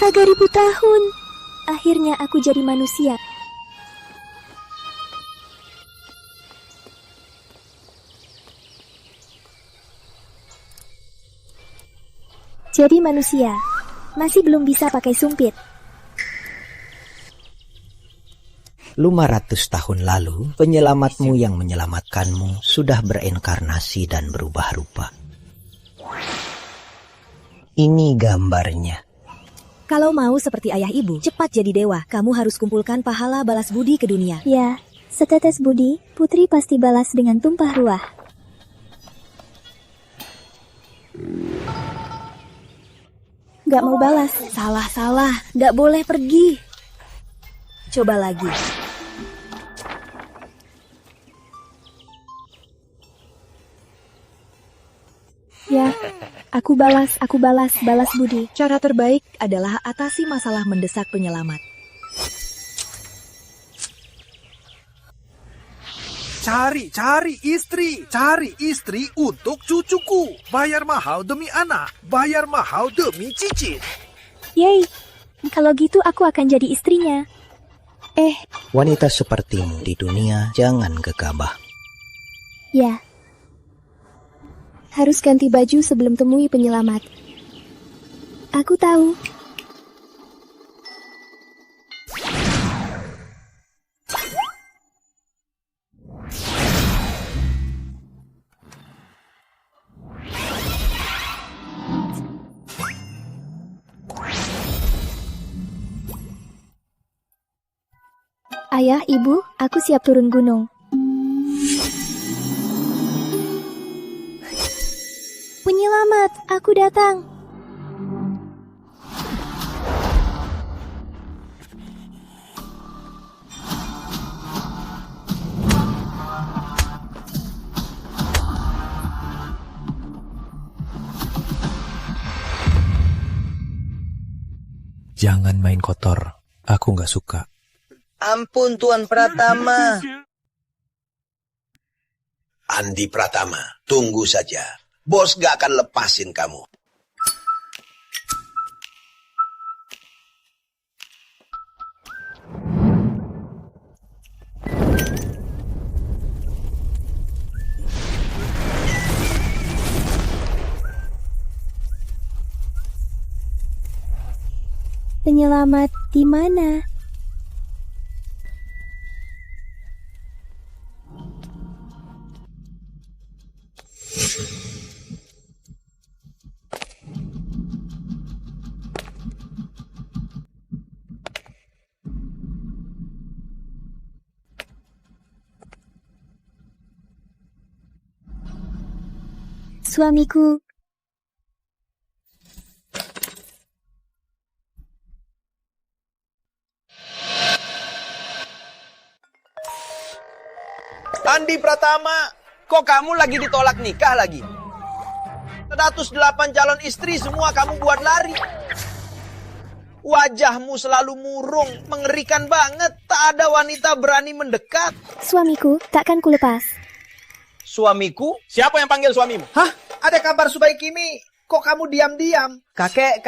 Astaga, ribu tahun. Akhirnya aku jadi manusia. Jadi manusia, masih belum bisa pakai sumpit. 500 tahun lalu, penyelamatmu yang menyelamatkanmu sudah bereinkarnasi dan berubah rupa. Ini gambarnya. Kalau mau seperti ayah ibu, cepat jadi dewa. Kamu harus kumpulkan pahala balas budi ke dunia. Ya, setetes budi, putri pasti balas dengan tumpah ruah. Gak mau balas. Salah. Gak boleh pergi. Coba lagi. Ya, aku balas budi. Cara terbaik adalah atasi masalah mendesak penyelamat. Cari istri untuk cucuku. Bayar mahal demi anak, bayar mahal demi cicit. Yeay, kalau gitu aku akan jadi istrinya. Wanita sepertimu di dunia jangan gegabah. Ya. Harus ganti baju sebelum temui penyelamat. Aku tahu. Ayah, ibu, aku siap turun gunung. Penyelamat, aku datang. Jangan main kotor, aku gak suka. Ampun Tuan Pratama. Andi Pratama, tunggu saja. Bos gak akan lepasin kamu. Penyelamat di mana? Suamiku. Andi Pratama, kok kamu lagi ditolak nikah lagi? 108 calon istri semua kamu buat lari. Wajahmu selalu murung, mengerikan banget. Tak ada wanita berani mendekat. Suamiku, takkan ku lepas. Suamiku? Siapa yang panggil suamimu? Hah? Ada kabar Subaikimi? Kok kamu diam-diam? Kakek.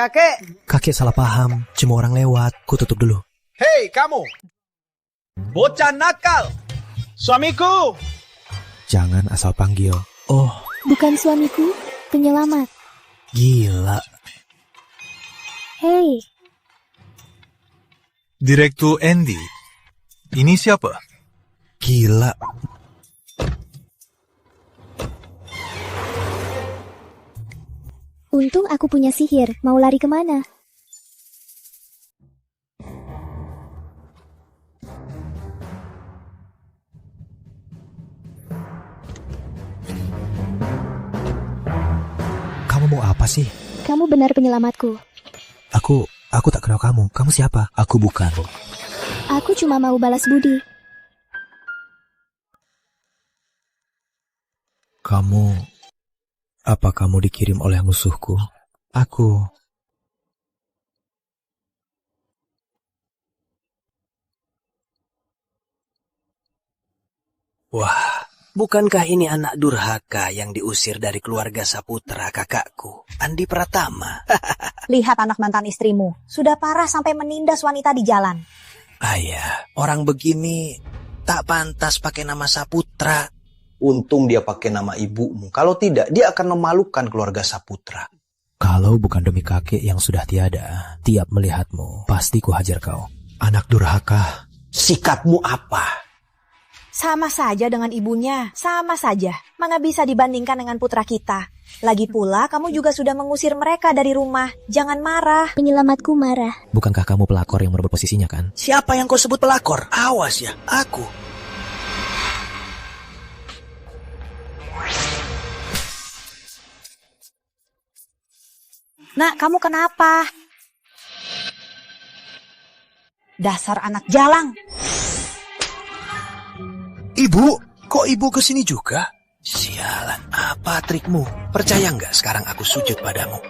Kakek salah paham, cuma orang lewat, ku tutup dulu. Hei kamu! Bocah nakal! Suamiku! Jangan asal panggil. Oh, Bukan suamiku, penyelamat. gila. Hei, Direktur Andy, ini siapa? Gila. untung aku punya sihir. Mau lari kemana? Kamu mau apa sih? Kamu benar penyelamatku. Aku tak kenal kamu. Kamu siapa? Aku bukan. Aku cuma mau balas budi. Apa kamu dikirim oleh musuhku? Aku. Wah, Bukankah ini anak durhaka yang diusir dari keluarga Saputra, kakakku, Andi Pratama? Lihat anak mantan istrimu. Sudah parah sampai menindas wanita di jalan. Ayah, orang begini tak pantas pakai nama Saputra. Untung dia pakai nama ibumu. Kalau tidak, dia akan memalukan keluarga Saputra. Kalau bukan demi kakek yang sudah tiada, tiap melihatmu, pasti ku hajar kau. Anak durhaka. Sikapmu apa? Sama saja dengan ibunya. Sama saja. Mana bisa dibandingkan dengan putra kita. Lagi pula, kamu juga sudah mengusir mereka dari rumah. Jangan marah. Penyelamatku marah. Bukankah kamu pelakor yang merebut posisinya kan? Siapa yang kau sebut pelakor? Awas ya, aku. Nak, kamu kenapa? Dasar anak jalang. Ibu, kok ibu kesini juga? Sialan, apa trikmu? Percaya nggak sekarang aku sujud padamu?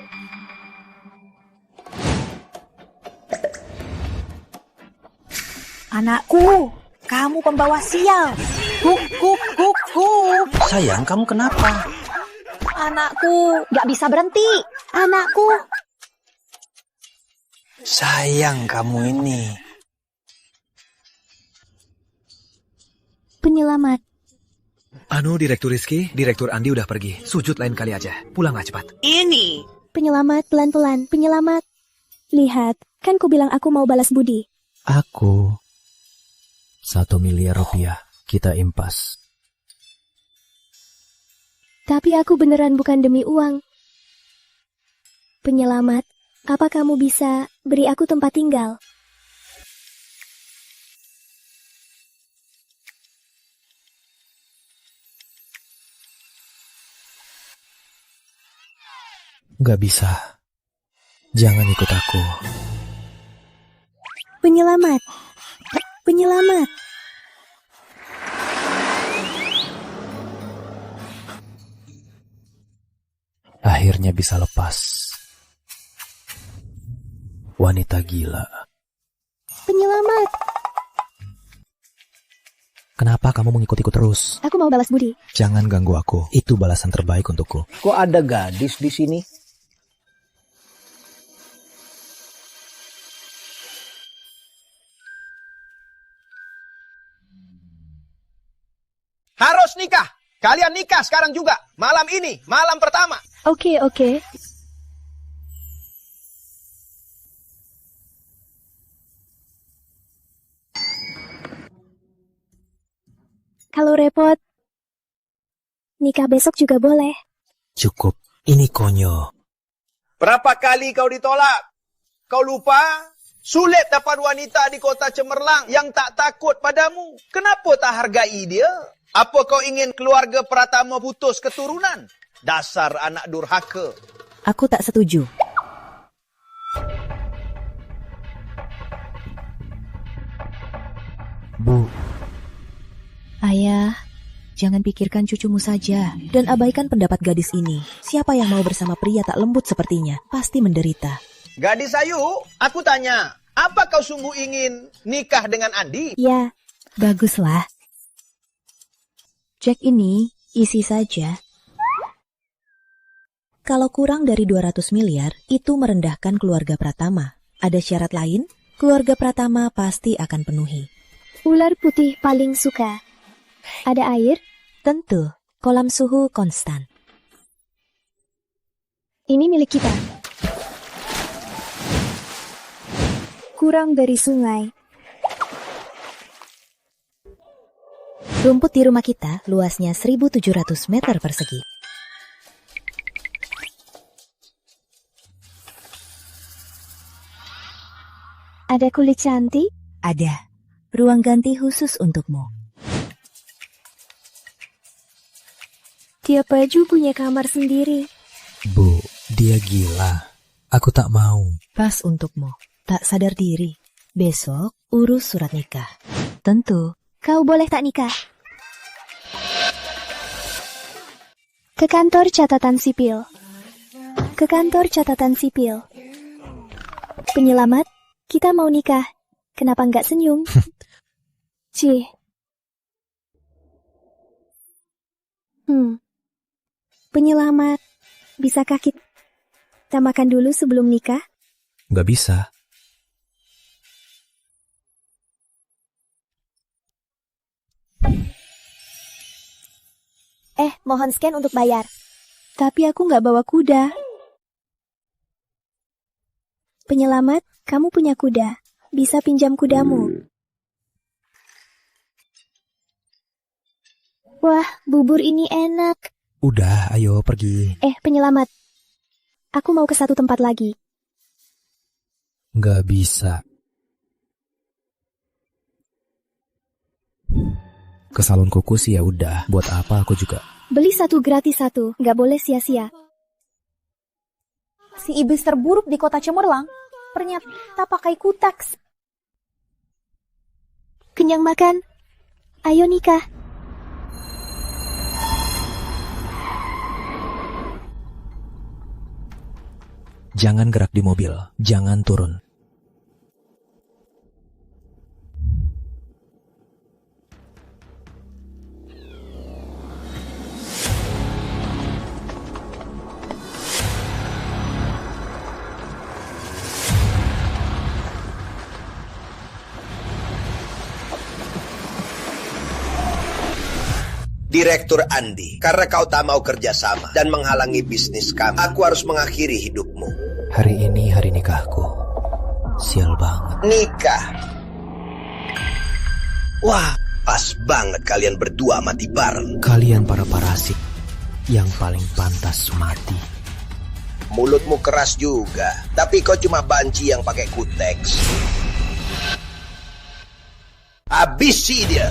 Anakku, kamu pembawa sial. Kuk, kuk, kuk, kuk. Sayang, kamu kenapa? Anakku, gak bisa berhenti. Anakku. Sayang kamu ini. Penyelamat. Direktur Rizky, Direktur Andi udah pergi. Sujud lain kali aja. Pulanglah cepat. Penyelamat pelan-pelan. Penyelamat. Lihat, kan ku bilang aku mau balas budi. Aku 1 miliar rupiah kita impas. Tapi aku beneran bukan demi uang. Penyelamat, apa kamu bisa beri aku tempat tinggal? Gak bisa. Jangan ikut aku. Penyelamat. Penyelamat. Akhirnya bisa lepas. Wanita gila. Penyelamat. Kenapa kamu mengikut-ikut terus? Aku mau balas budi. Jangan ganggu aku. Itu balasan terbaik untukku. Kok ada gadis di sini? Harus nikah. Kalian nikah sekarang juga. Malam ini, malam pertama. Oke. Kalau repot, nikah besok juga boleh. Cukup. Ini konyol. Berapa kali kau ditolak? Kau lupa? Sulit dapat wanita di kota Cemerlang yang tak takut padamu. Kenapa tak hargai dia? Apa kau ingin keluarga Pratama putus keturunan? Dasar anak durhaka. Aku tak setuju. Bu, Ayah, jangan pikirkan cucumu saja dan abaikan pendapat gadis ini. Siapa yang mau bersama pria tak lembut sepertinya pasti menderita. Gadis Ayu, aku tanya, apa kau sungguh ingin nikah dengan Andi? Ya, Baguslah. Cek ini, isi saja. Kalau kurang dari 200 miliar, itu merendahkan keluarga Pratama. Ada syarat lain? Keluarga Pratama pasti akan penuhi. ular putih paling suka. Ada air? Tentu, kolam suhu konstan. Ini milik kita. Kurang dari sungai. Rumput di rumah kita luasnya 1.700 meter persegi. Ada kulit cantik? Ada. Ruang ganti khusus untukmu. Tiap baju punya kamar sendiri. Bu, dia gila. Aku tak mau. Pas untukmu. Tak sadar diri. Besok urus surat nikah. Tentu. Kau boleh tak nikah? Ke kantor catatan sipil. Ke kantor catatan sipil. Penyelamat, kita mau nikah. Kenapa nggak senyum? Cih. Penyelamat, bisakah kita makan dulu sebelum nikah? Gak bisa. Mohon scan untuk bayar. Tapi aku nggak bawa kuda. Penyelamat, kamu punya kuda. Bisa pinjam kudamu. Wah, bubur ini enak. Udah, ayo pergi. Penyelamat. Aku mau ke satu tempat lagi. Gak bisa. Ke salon kuku sih ya udah. Buat apa aku juga. Beli satu gratis satu, nggak boleh sia-sia. Si iblis terburuk di kota cemerlang ternyata pakai kutaks. Kenyang makan. Ayo nikah. Jangan gerak di mobil. Jangan turun. Direktur Andi, karena kau tak mau kerjasama dan menghalangi bisnis kami, aku harus mengakhiri hidupmu. Hari ini hari nikahku. Sial banget. Nikah? Wah, pas banget kalian berdua mati bareng. Kalian para parasit yang paling pantas mati. Mulutmu keras juga, tapi kau cuma banci yang pakai kuteks. Habisi dia.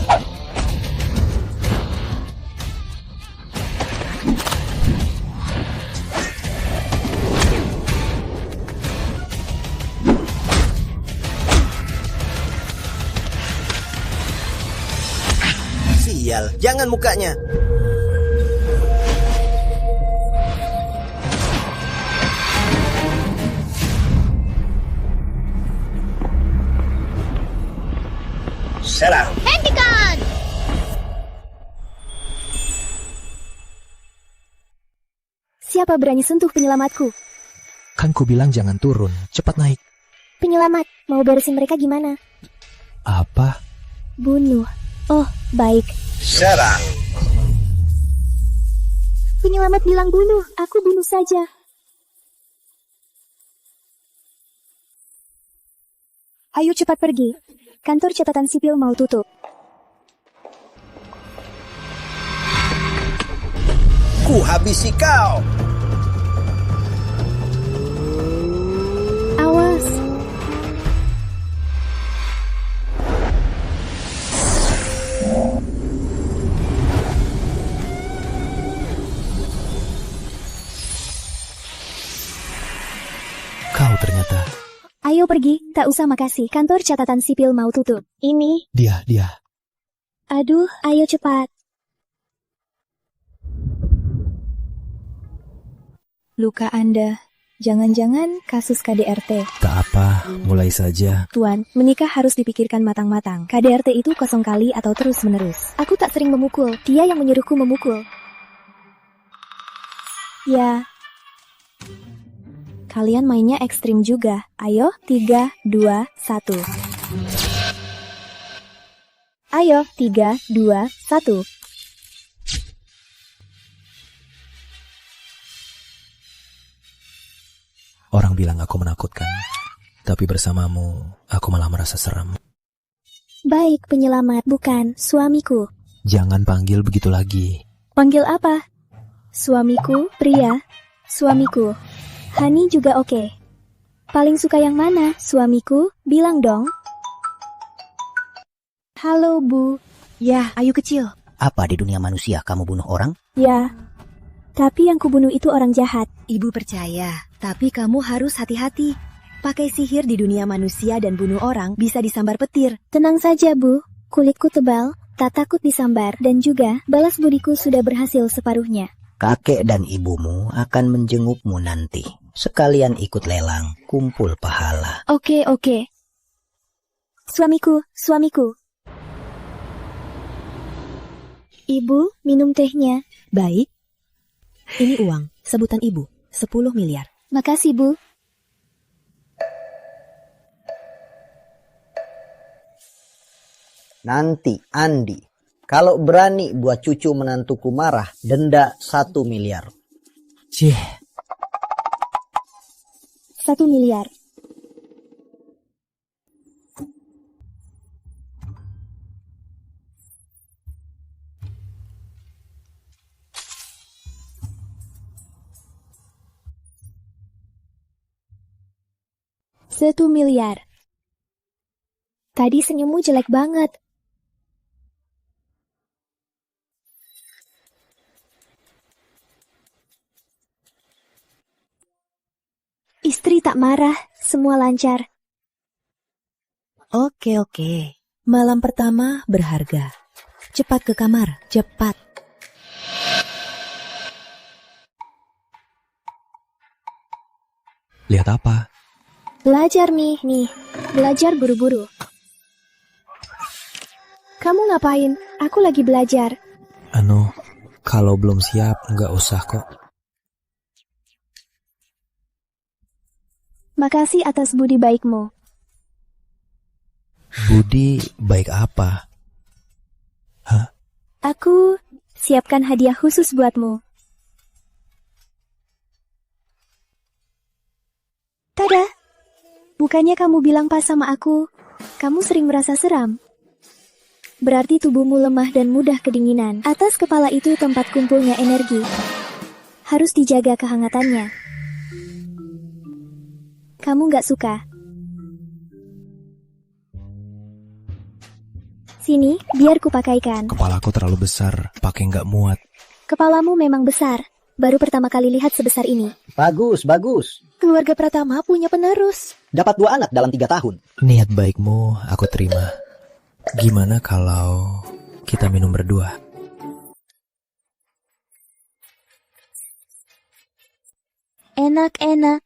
Sial, jangan mukanya. Serang. Hentikan! Siapa berani sentuh penyelamatku? Kan ku bilang jangan turun. Cepat naik. Penyelamat, mau beresin mereka gimana? Apa? Bunuh. Oh, baik. Serang. Penyelamat bilang bunuh, aku bunuh saja. Ayo cepat pergi. Kantor catatan sipil mau tutup. Ku habisi kau. Awas. Kau ternyata. Ayo pergi, tak usah makasih. Kantor catatan sipil mau tutup. Ini. Dia. Aduh, ayo cepat. Luka Anda. Jangan-jangan kasus KDRT. Tak apa, mulai saja. Tuan, menikah harus dipikirkan matang-matang. KDRT itu kosong kali atau terus-menerus. Aku tak sering memukul, dia yang menyuruhku memukul. Ya. Kalian mainnya ekstrim juga. Ayo, 3, 2, 1. Ayo, 3, 2, 1. Orang bilang aku menakutkan, tapi bersamamu, aku malah merasa seram. Baik, penyelamat, bukan suamiku. Jangan panggil begitu lagi. Panggil apa? Suamiku, pria. Suamiku. Hani juga oke. Paling suka yang mana, suamiku? Bilang dong. Halo, Bu. Ya, Ayu kecil. Apa di dunia manusia kamu bunuh orang? Ya. Tapi yang kubunuh itu orang jahat. Ibu percaya, tapi kamu harus hati-hati. Pakai sihir di dunia manusia dan bunuh orang bisa disambar petir. Tenang saja, Bu. Kulitku tebal, tak takut disambar. Dan juga, balas budiku sudah berhasil separuhnya. Kakek dan ibumu akan menjengukmu nanti. Sekalian ikut lelang, kumpul pahala. Oke. Suamiku. Ibu, minum tehnya. Baik. Ini uang, sebutan ibu, 10 miliar. Makasih, Bu. Nanti, Andi, kalau berani buat cucu menantuku marah, denda 1 miliar. Cih, 1 miliar. Satu miliar. Tadi senyummu jelek banget. Istri tak marah, semua lancar. Oke. Malam pertama berharga. Cepat ke kamar, cepat. lihat apa? Belajar nih. Belajar buru-buru. Kamu ngapain? Aku lagi belajar. Kalau belum siap, nggak usah kok. Makasih atas budi baikmu. Budi baik apa? Hah? Aku siapkan hadiah khusus buatmu. Tada! Bukannya kamu bilang pas sama aku, kamu sering merasa seram. Berarti tubuhmu lemah dan mudah kedinginan. Atas kepala itu tempat kumpulnya energi. Harus dijaga kehangatannya. Kamu gak suka? Sini, biar kupakaikan. Kepalaku terlalu besar, pakai nggak muat. Kepalamu memang besar. Baru pertama kali lihat sebesar ini. Bagus. Keluarga Pratama punya penerus. Dapat 2 anak dalam 3 tahun. Niat baikmu aku terima. Gimana kalau kita minum berdua? Enak-enak.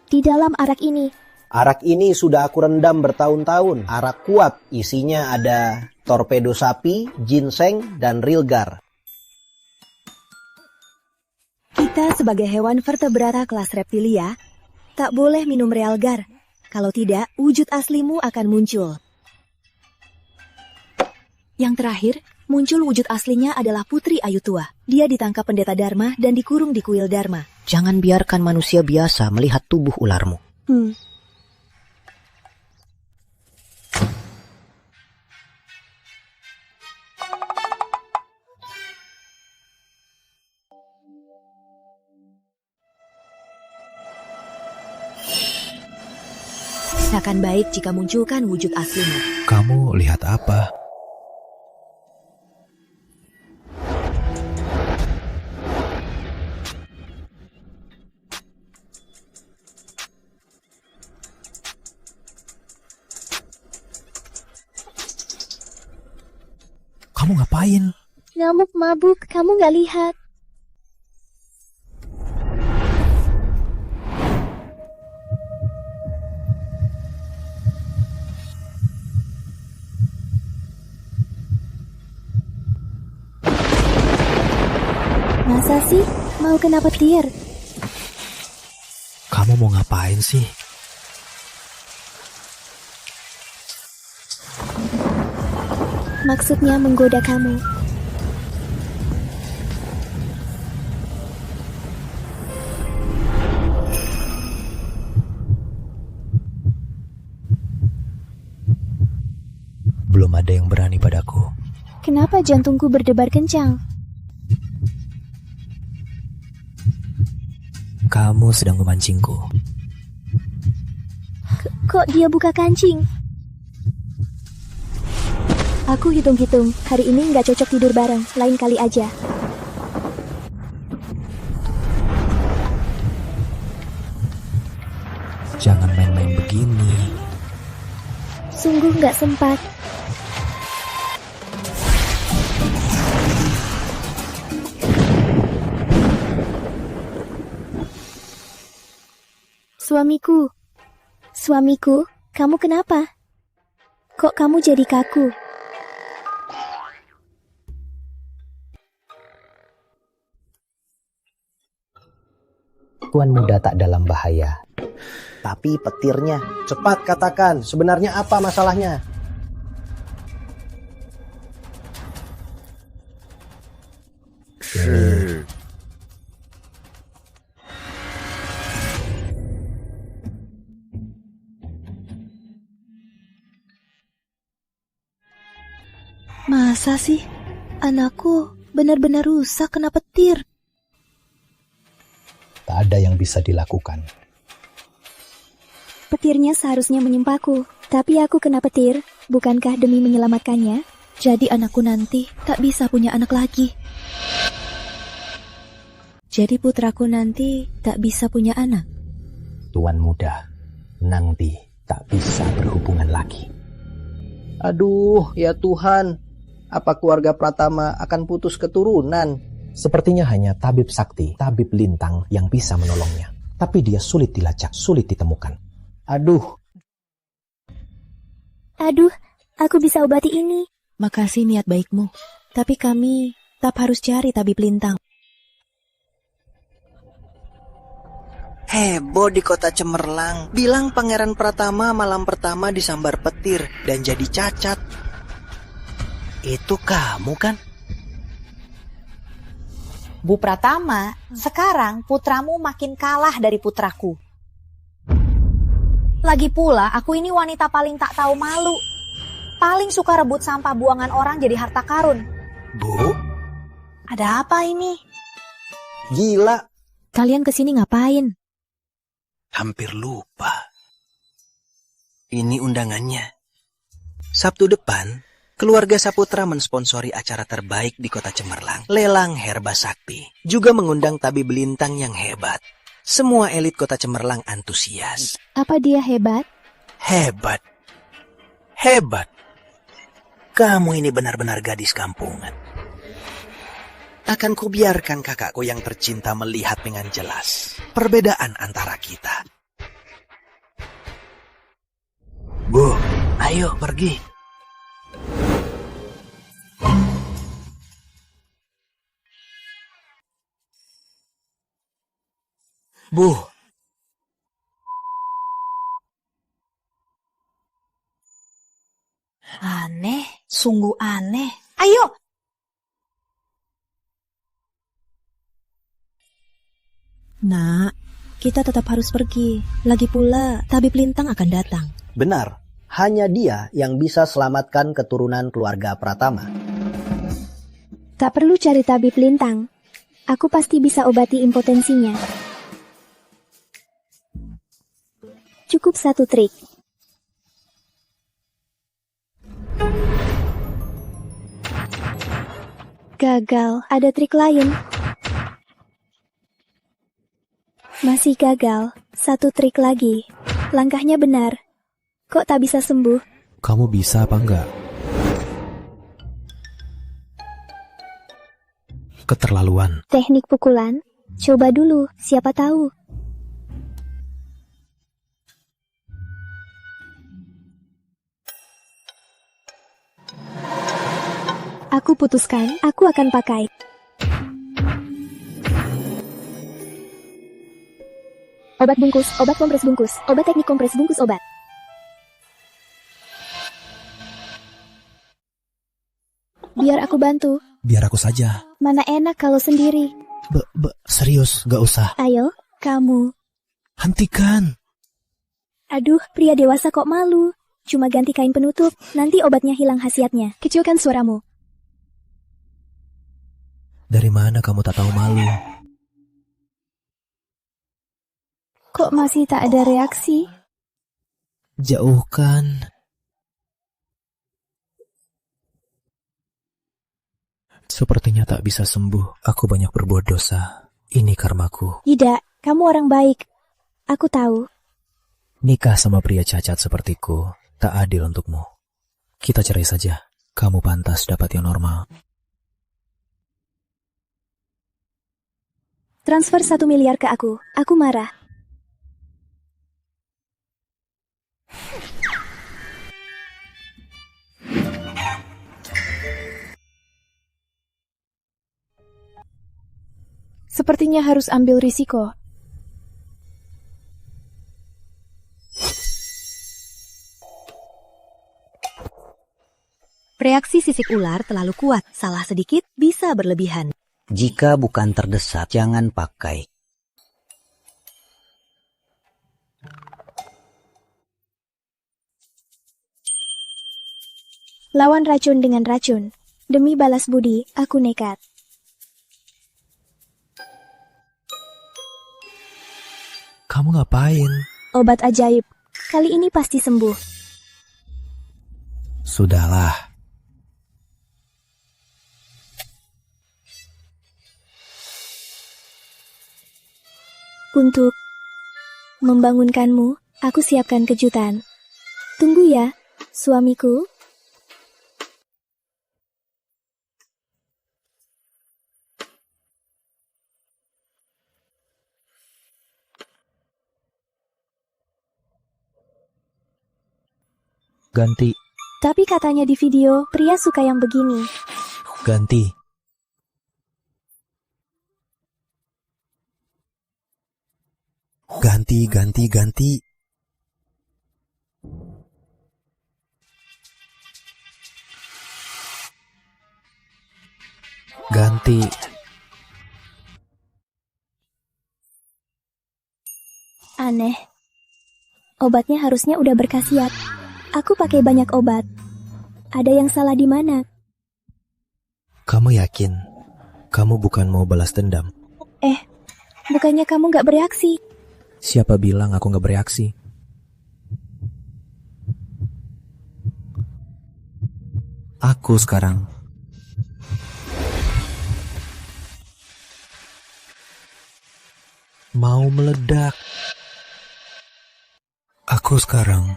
Di dalam arak ini. Arak ini sudah aku rendam bertahun-tahun. Arak kuat, isinya ada torpedo sapi, ginseng, dan rilgar. Kita sebagai hewan vertebrata kelas reptilia, tak boleh minum realgar. Kalau tidak, wujud aslimu akan muncul. Yang terakhir, muncul wujud aslinya adalah Putri Ayu Tua. Dia ditangkap pendeta Dharma dan dikurung di kuil Dharma. Jangan biarkan manusia biasa melihat tubuh ularmu. Akan baik jika munculkan wujud aslimu. Kamu lihat apa? Kamu ngapain? Ngamuk mabuk, kamu gak lihat. Masa sih? Mau kena petir? Kamu mau ngapain sih? Maksudnya menggoda kamu. Belum ada yang berani padaku. Kenapa jantungku berdebar kencang? Kamu sedang memancingku. Kok dia buka kancing? Aku hitung-hitung, hari ini nggak cocok tidur bareng, lain kali aja. Jangan main-main begini. Sungguh nggak sempat. Suamiku, kamu kenapa? Kok kamu jadi kaku? Tuan muda tak dalam bahaya. Tapi petirnya, cepat katakan, sebenarnya apa masalahnya? Masa sih? Anakku benar-benar rusak kena petir. Tak ada yang bisa dilakukan. Petirnya seharusnya menyimpaku, tapi aku kena petir. Bukankah demi menyelamatkannya? Jadi anakku nanti tak bisa punya anak lagi. Jadi putraku nanti tak bisa punya anak. Tuan muda nanti tak bisa berhubungan lagi. Aduh, ya Tuhan. Apa keluarga Pratama akan putus keturunan? Sepertinya hanya tabib sakti, tabib lintang yang bisa menolongnya. Tapi dia sulit dilacak, sulit ditemukan. Aduh, aku bisa obati ini. Makasih niat baikmu. Tapi kami tak harus cari tabib lintang. Heboh di kota Cemerlang. Bilang Pangeran Pratama malam pertama disambar petir dan jadi cacat. Itu kamu kan? Bu Pratama, sekarang putramu makin kalah dari putraku. Lagi pula, aku ini wanita paling tak tahu malu. Paling suka rebut sampah buangan orang jadi harta karun. Bu? Ada apa ini? gila. Kalian kesini ngapain? Hampir lupa. Ini undangannya. Sabtu depan, keluarga Saputra mensponsori acara terbaik di kota Cemerlang, Lelang Herba Sakti. Juga mengundang tabib lintang yang hebat. Semua elit kota Cemerlang antusias. Apa dia hebat? Hebat. Hebat. Kamu ini benar-benar gadis kampungan. Akan kubiarkan kakakku yang tercinta melihat dengan jelas perbedaan antara kita. Bu, ayo pergi. Bu. Aneh, sungguh aneh. Ayo! Nak, kita tetap harus pergi. Lagi pula, tabib lintang akan datang. Benar, hanya dia yang bisa selamatkan keturunan keluarga Pratama. Tak perlu cari tabib lintang. Aku pasti bisa obati impotensinya. Cukup satu trik. Gagal, ada trik lain. Masih gagal, satu trik lagi. Langkahnya benar. Kok tak bisa sembuh? Kamu bisa apa enggak? Keterlaluan. Teknik pukulan? Coba dulu, siapa tahu. Aku putuskan, aku akan pakai. Obat bungkus, obat kompres bungkus, obat teknik kompres bungkus obat. Biar aku bantu. Biar aku saja. Mana enak kalau sendiri. Serius, gak usah. Ayo, kamu. Hentikan. Aduh, pria dewasa kok malu. Cuma ganti kain penutup, nanti obatnya hilang khasiatnya. Kecilkan suaramu. Dari mana kamu tak tahu malu? Kok masih tak ada reaksi? Jauhkan. Sepertinya tak bisa sembuh. Aku banyak berbuat dosa. Ini karmaku. Tidak, kamu orang baik. Aku tahu. Nikah sama pria cacat sepertiku tak adil untukmu. Kita cerai saja. Kamu pantas dapat yang normal. Transfer 1 miliar ke aku. Aku marah. Sepertinya harus ambil risiko. Reaksi sisik ular terlalu kuat, salah sedikit bisa berlebihan. Jika bukan terdesak, jangan pakai. Lawan racun dengan racun. Demi balas budi, aku nekat. Kamu ngapain? Obat ajaib. Kali ini pasti sembuh. Sudahlah. Untuk membangunkanmu, aku siapkan kejutan. Tunggu ya, suamiku. Ganti. Tapi katanya di video, pria suka yang begini. Ganti. Ganti. Ganti. Aneh. Obatnya harusnya udah berkhasiat. Aku pakai banyak obat. Ada yang salah di mana? Kamu yakin? Kamu bukan mau balas dendam? Bukannya kamu gak bereaksi? Siapa bilang aku gak bereaksi? Aku sekarang mau meledak. Aku sekarang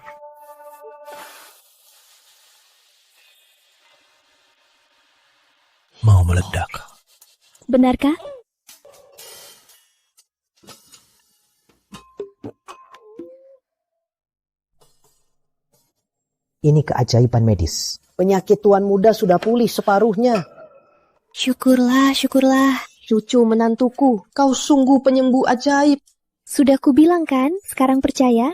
mau meledak. Benarkah? Ini keajaiban medis. Penyakit tuan muda sudah pulih separuhnya. Syukurlah. Cucu menantuku, kau sungguh penyembuh ajaib. Sudah kubilang kan, sekarang percaya?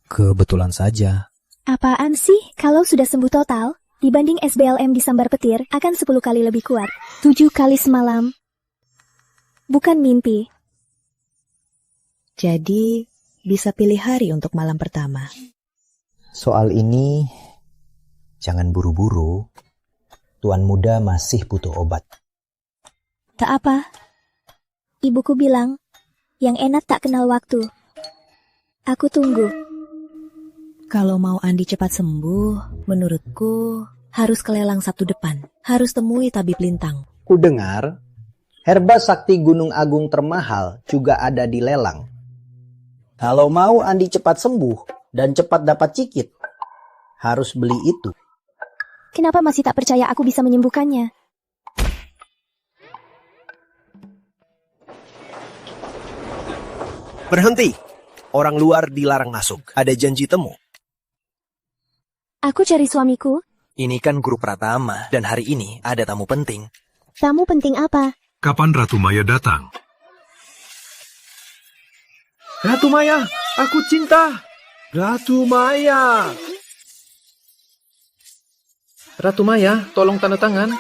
Kebetulan saja. Apaan sih? Kalau sudah sembuh total, dibanding SBLM di sambar petir, akan 10 kali lebih kuat. 7 kali semalam. Bukan mimpi. Jadi, bisa pilih hari untuk malam pertama. Soal ini, jangan buru-buru. Tuan muda masih butuh obat. Tak apa. Ibuku bilang, yang enak tak kenal waktu. Aku tunggu. Kalau mau Andi cepat sembuh, menurutku harus ke lelang Sabtu depan. Harus temui tabib lintang. Ku dengar, herba sakti Gunung Agung termahal juga ada di lelang. Kalau mau Andi cepat sembuh dan cepat dapat cikit, harus beli itu. Kenapa masih tak percaya aku bisa menyembuhkannya? Berhenti. Orang luar dilarang masuk. Ada janji temu. Aku cari suamiku. Ini kan grup Pratama, dan hari ini ada tamu penting. Tamu penting apa? Kapan Ratu Maya datang? Ratu Maya, aku cinta. Ratu Maya. Ratu Maya, tolong tanda tangan.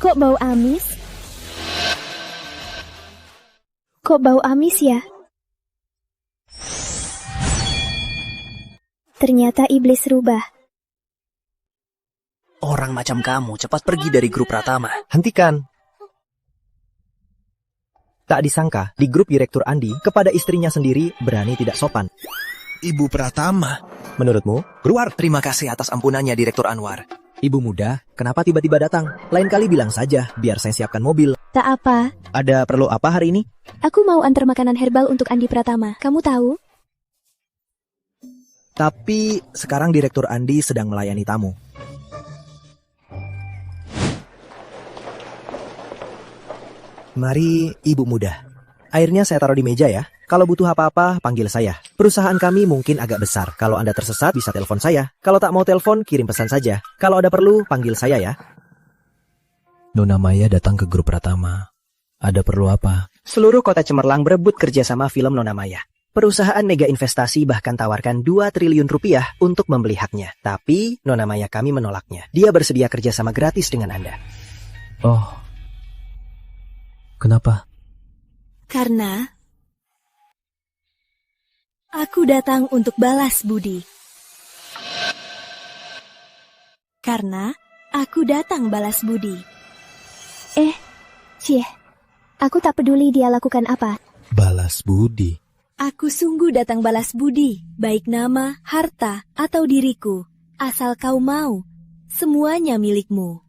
Kok bau amis? Kok bau amis ya? Ternyata iblis rubah. Orang macam kamu cepat pergi dari grup Pratama. Hentikan. Tak disangka, di grup Direktur Andi, kepada istrinya sendiri berani tidak sopan. Ibu Pratama. Menurutmu? Keluar. Terima kasih atas ampunannya, Direktur Anwar. Ibu muda, kenapa tiba-tiba datang? Lain kali bilang saja, biar saya siapkan mobil. Tak apa. Ada perlu apa hari ini? Aku mau antar makanan herbal untuk Andi Pratama. Kamu tahu? Tapi sekarang Direktur Andi sedang melayani tamu. Mari, Ibu muda. Airnya saya taruh di meja ya. Kalau butuh apa-apa, panggil saya. Perusahaan kami mungkin agak besar. Kalau Anda tersesat, bisa telepon saya. Kalau tak mau telepon, kirim pesan saja. Kalau ada perlu, panggil saya ya. Nona Maya datang ke grup Pratama. Ada perlu apa? Seluruh kota Cemerlang berebut kerjasama film Nona Maya. Perusahaan mega investasi bahkan tawarkan 2 triliun rupiah untuk membeli haknya. Tapi Nona Maya kami menolaknya. Dia bersedia kerjasama gratis dengan Anda. Oh, kenapa? Karena aku datang untuk balas budi. Karena aku datang balas budi. Cie, aku tak peduli dia lakukan apa. Balas budi. Aku sungguh datang balas budi, baik nama, harta, atau diriku. Asal kau mau, semuanya milikmu.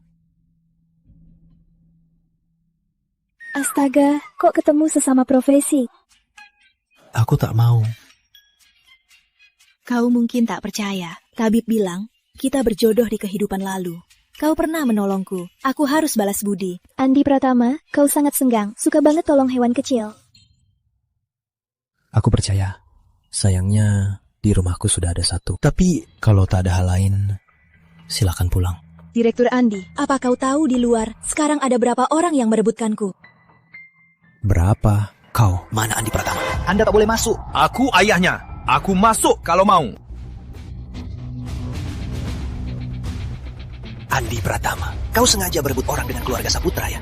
Astaga, kok ketemu sesama profesi? Aku tak mau. Kau mungkin tak percaya. Tabib bilang, kita berjodoh di kehidupan lalu. Kau pernah menolongku. Aku harus balas budi. Andi Pratama, kau sangat senggang. Suka banget tolong hewan kecil. Aku percaya. Sayangnya, di rumahku sudah ada satu. Tapi, kalau tak ada hal lain, silakan pulang. Direktur Andi, apa kau tahu di luar sekarang ada berapa orang yang merebutkanku? Berapa? Kau? Mana Andi Pratama? Anda tak boleh masuk. Aku ayahnya. Aku masuk kalau mau. Andi Pratama, kau sengaja berebut orang dengan keluarga Saputra ya?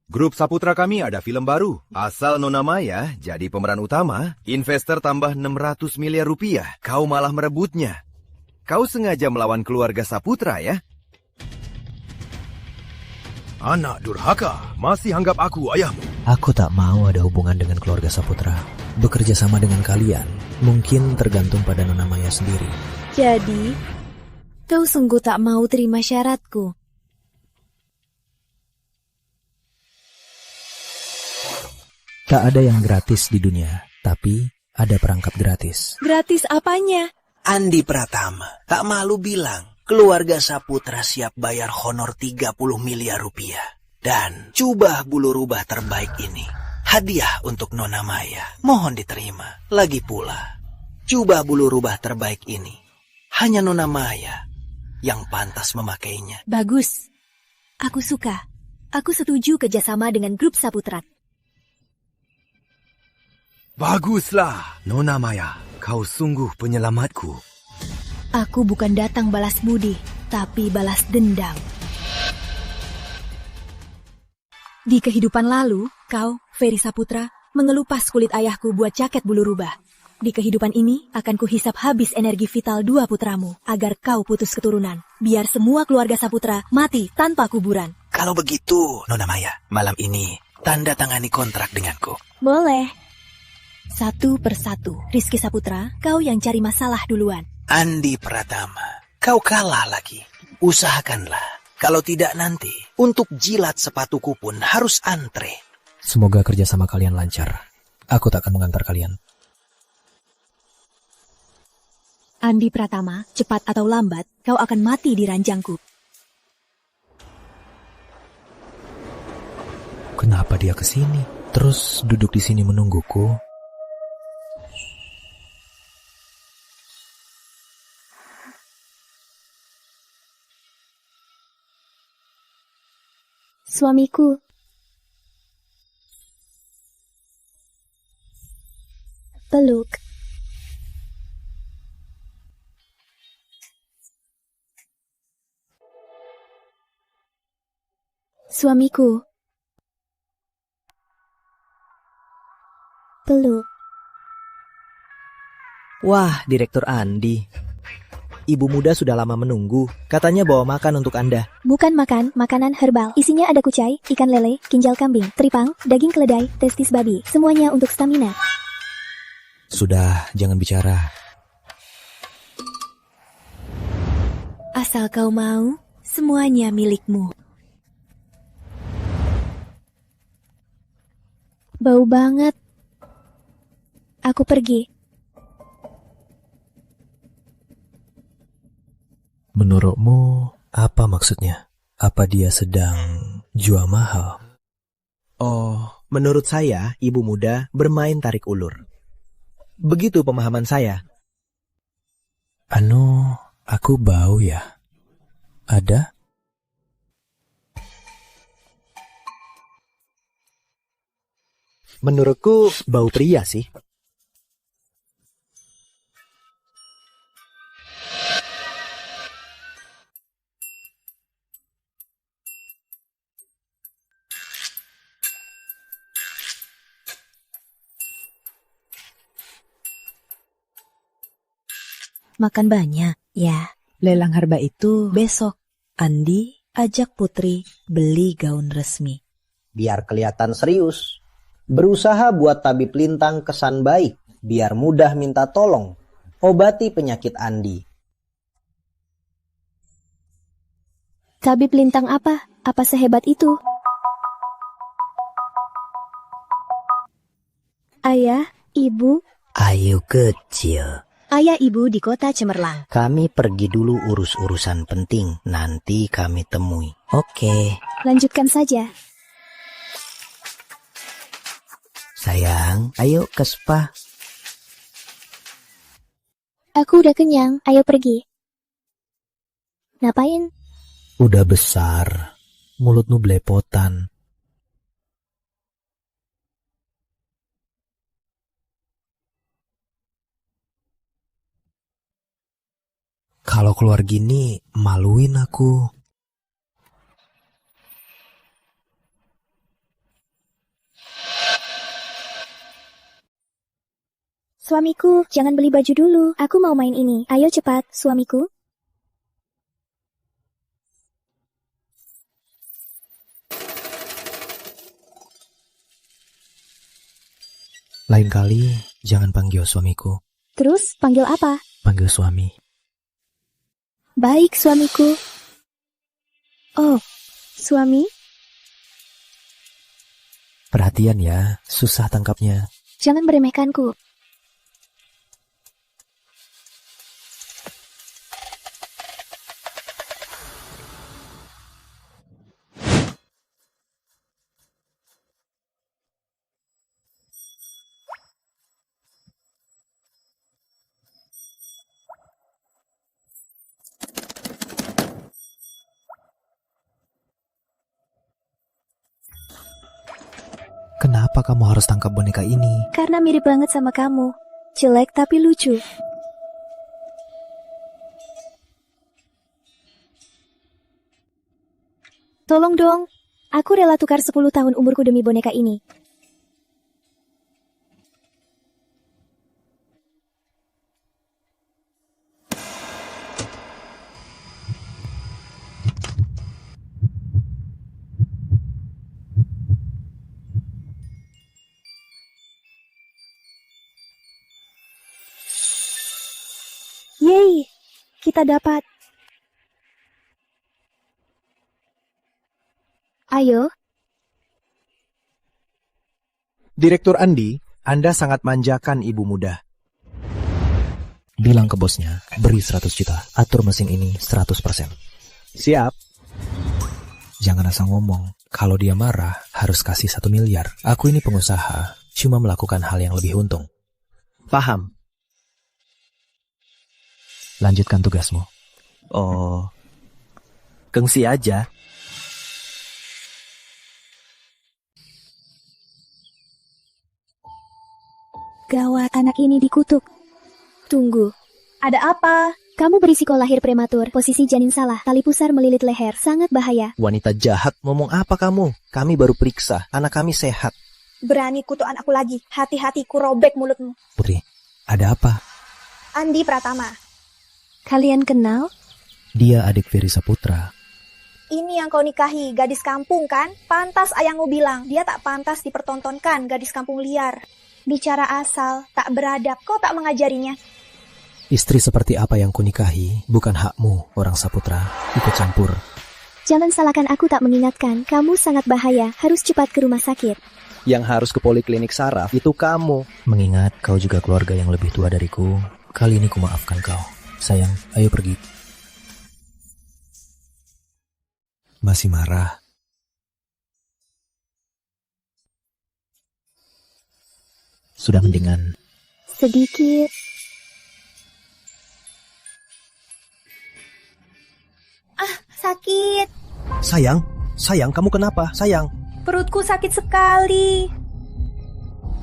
Grup Saputra kami ada film baru. Asal Nona Maya jadi pemeran utama, investor tambah 600 miliar rupiah. Kau malah merebutnya. Kau sengaja melawan keluarga Saputra ya? Anak durhaka, masih anggap aku ayahmu. Aku tak mau ada hubungan dengan keluarga Saputra. Bekerja sama dengan kalian, mungkin tergantung pada Nona Maya sendiri. Jadi, kau sungguh tak mau terima syaratku? Tak ada yang gratis di dunia, tapi ada perangkap gratis. Gratis apanya? Andi Pratama, tak malu bilang, keluarga Saputra siap bayar honor 30 miliar rupiah. Dan jubah bulu rubah terbaik ini, hadiah untuk Nona Maya. Mohon diterima. Lagi pula, jubah bulu rubah terbaik ini, hanya Nona Maya yang pantas memakainya. Bagus. Aku suka. Aku setuju kerjasama dengan grup Saputra. Baguslah, Nona Maya. Kau sungguh penyelamatku. Aku bukan datang balas budi, tapi balas dendam. Di kehidupan lalu, kau, Ferry Saputra, mengelupas kulit ayahku buat jaket bulu rubah. Di kehidupan ini, akan kuhisap habis energi vital 2 putramu, agar kau putus keturunan. Biar semua keluarga Saputra mati tanpa kuburan. Kalau begitu, Nona Maya, malam ini tanda tangani kontrak denganku. Boleh. Satu persatu, Rizky Saputra, kau yang cari masalah duluan. Andi Pratama, kau kalah lagi. Usahakanlah. Kalau tidak nanti, untuk jilat sepatuku pun harus antre. Semoga kerjasama kalian lancar. Aku tak akan mengantar kalian. Andi Pratama, cepat atau lambat, kau akan mati di ranjangku. Kenapa dia kesini? Terus duduk di sini menungguku? Suamiku. Peluk. Suamiku. Peluk. Wah, Direktur Andi. Ibu muda sudah lama menunggu. Katanya bawa makan untuk Anda. Bukan makan, makanan herbal. Isinya ada kucai, ikan lele, ginjal kambing, teripang, daging keledai, testis babi. Semuanya untuk stamina. Sudah, jangan bicara. Asal kau mau, semuanya milikmu. Bau banget. Aku pergi. Menurutmu, apa maksudnya? Apa dia sedang jual mahal? Oh, menurut saya, ibu muda bermain tarik ulur. Begitu pemahaman saya. Aku bau ya. Ada? Menurutku bau pria sih. Makan banyak. Ya, Lelang harba itu besok. Andi ajak Putri beli gaun resmi. Biar kelihatan serius. Berusaha buat tabib lintang kesan baik, biar mudah minta tolong. Obati penyakit Andi. Tabib lintang apa? Apa sehebat itu? Ayah, ibu, Ayo kecil. Ayah ibu di kota Cemerlang. Kami pergi dulu urus-urusan penting. Nanti kami temui. Oke. lanjutkan saja. Sayang, ayo ke spa. Aku udah kenyang, ayo pergi. Ngapain? Udah besar, mulutmu belepotan. Kalau keluar gini, maluin aku. Suamiku, jangan beli baju dulu. Aku mau main ini. Ayo cepat, suamiku. Lain kali, jangan panggil suamiku. Terus, panggil apa? Panggil suami. Baik, suamiku. Oh, suami? Perhatian ya, susah tangkapnya. Jangan meremehkanku. Kenapa kamu harus tangkap boneka ini? Karena mirip banget sama kamu. Jelek tapi lucu. Tolong dong. Aku rela tukar 10 tahun umurku demi boneka ini. Yeay, kita dapat. Ayo. Direktur Andi, Anda sangat manjakan ibu muda. Bilang ke bosnya, beri 100 juta, atur mesin ini 100%. Siap. Jangan asal ngomong, kalau dia marah, harus kasih 1 miliar. Aku ini pengusaha, cuma melakukan hal yang lebih untung. Paham. Lanjutkan tugasmu. Oh, gengsi aja. Gawat, anak ini dikutuk. Tunggu. Ada apa? Kamu berisiko lahir prematur, posisi janin salah, tali pusar melilit leher, sangat bahaya. Wanita jahat, ngomong apa kamu? Kami baru periksa, anak kami sehat. Berani kutuk anakku lagi, hati-hati ku robek mulutmu. Putri, ada apa? Andi Pratama. Kalian kenal? Dia adik Ferry Saputra. Ini yang kau nikahi, gadis kampung kan? Pantas ayahmu bilang, dia tak pantas dipertontonkan, gadis kampung liar. Bicara asal, tak beradab, kau tak mengajarinya. Istri seperti apa yang kunikahi, bukan hakmu, orang Saputra. Ikut campur. Jangan salahkan aku tak mengingatkan, kamu sangat bahaya, harus cepat ke rumah sakit. Yang harus ke poliklinik saraf, itu kamu. Mengingat kau juga keluarga yang lebih tua dariku, kali ini kumaafkan kau. Sayang, ayo pergi. Masih marah? Sudah mendingan? Sedikit. Sakit. Sayang, kamu kenapa? Sayang. Perutku sakit sekali.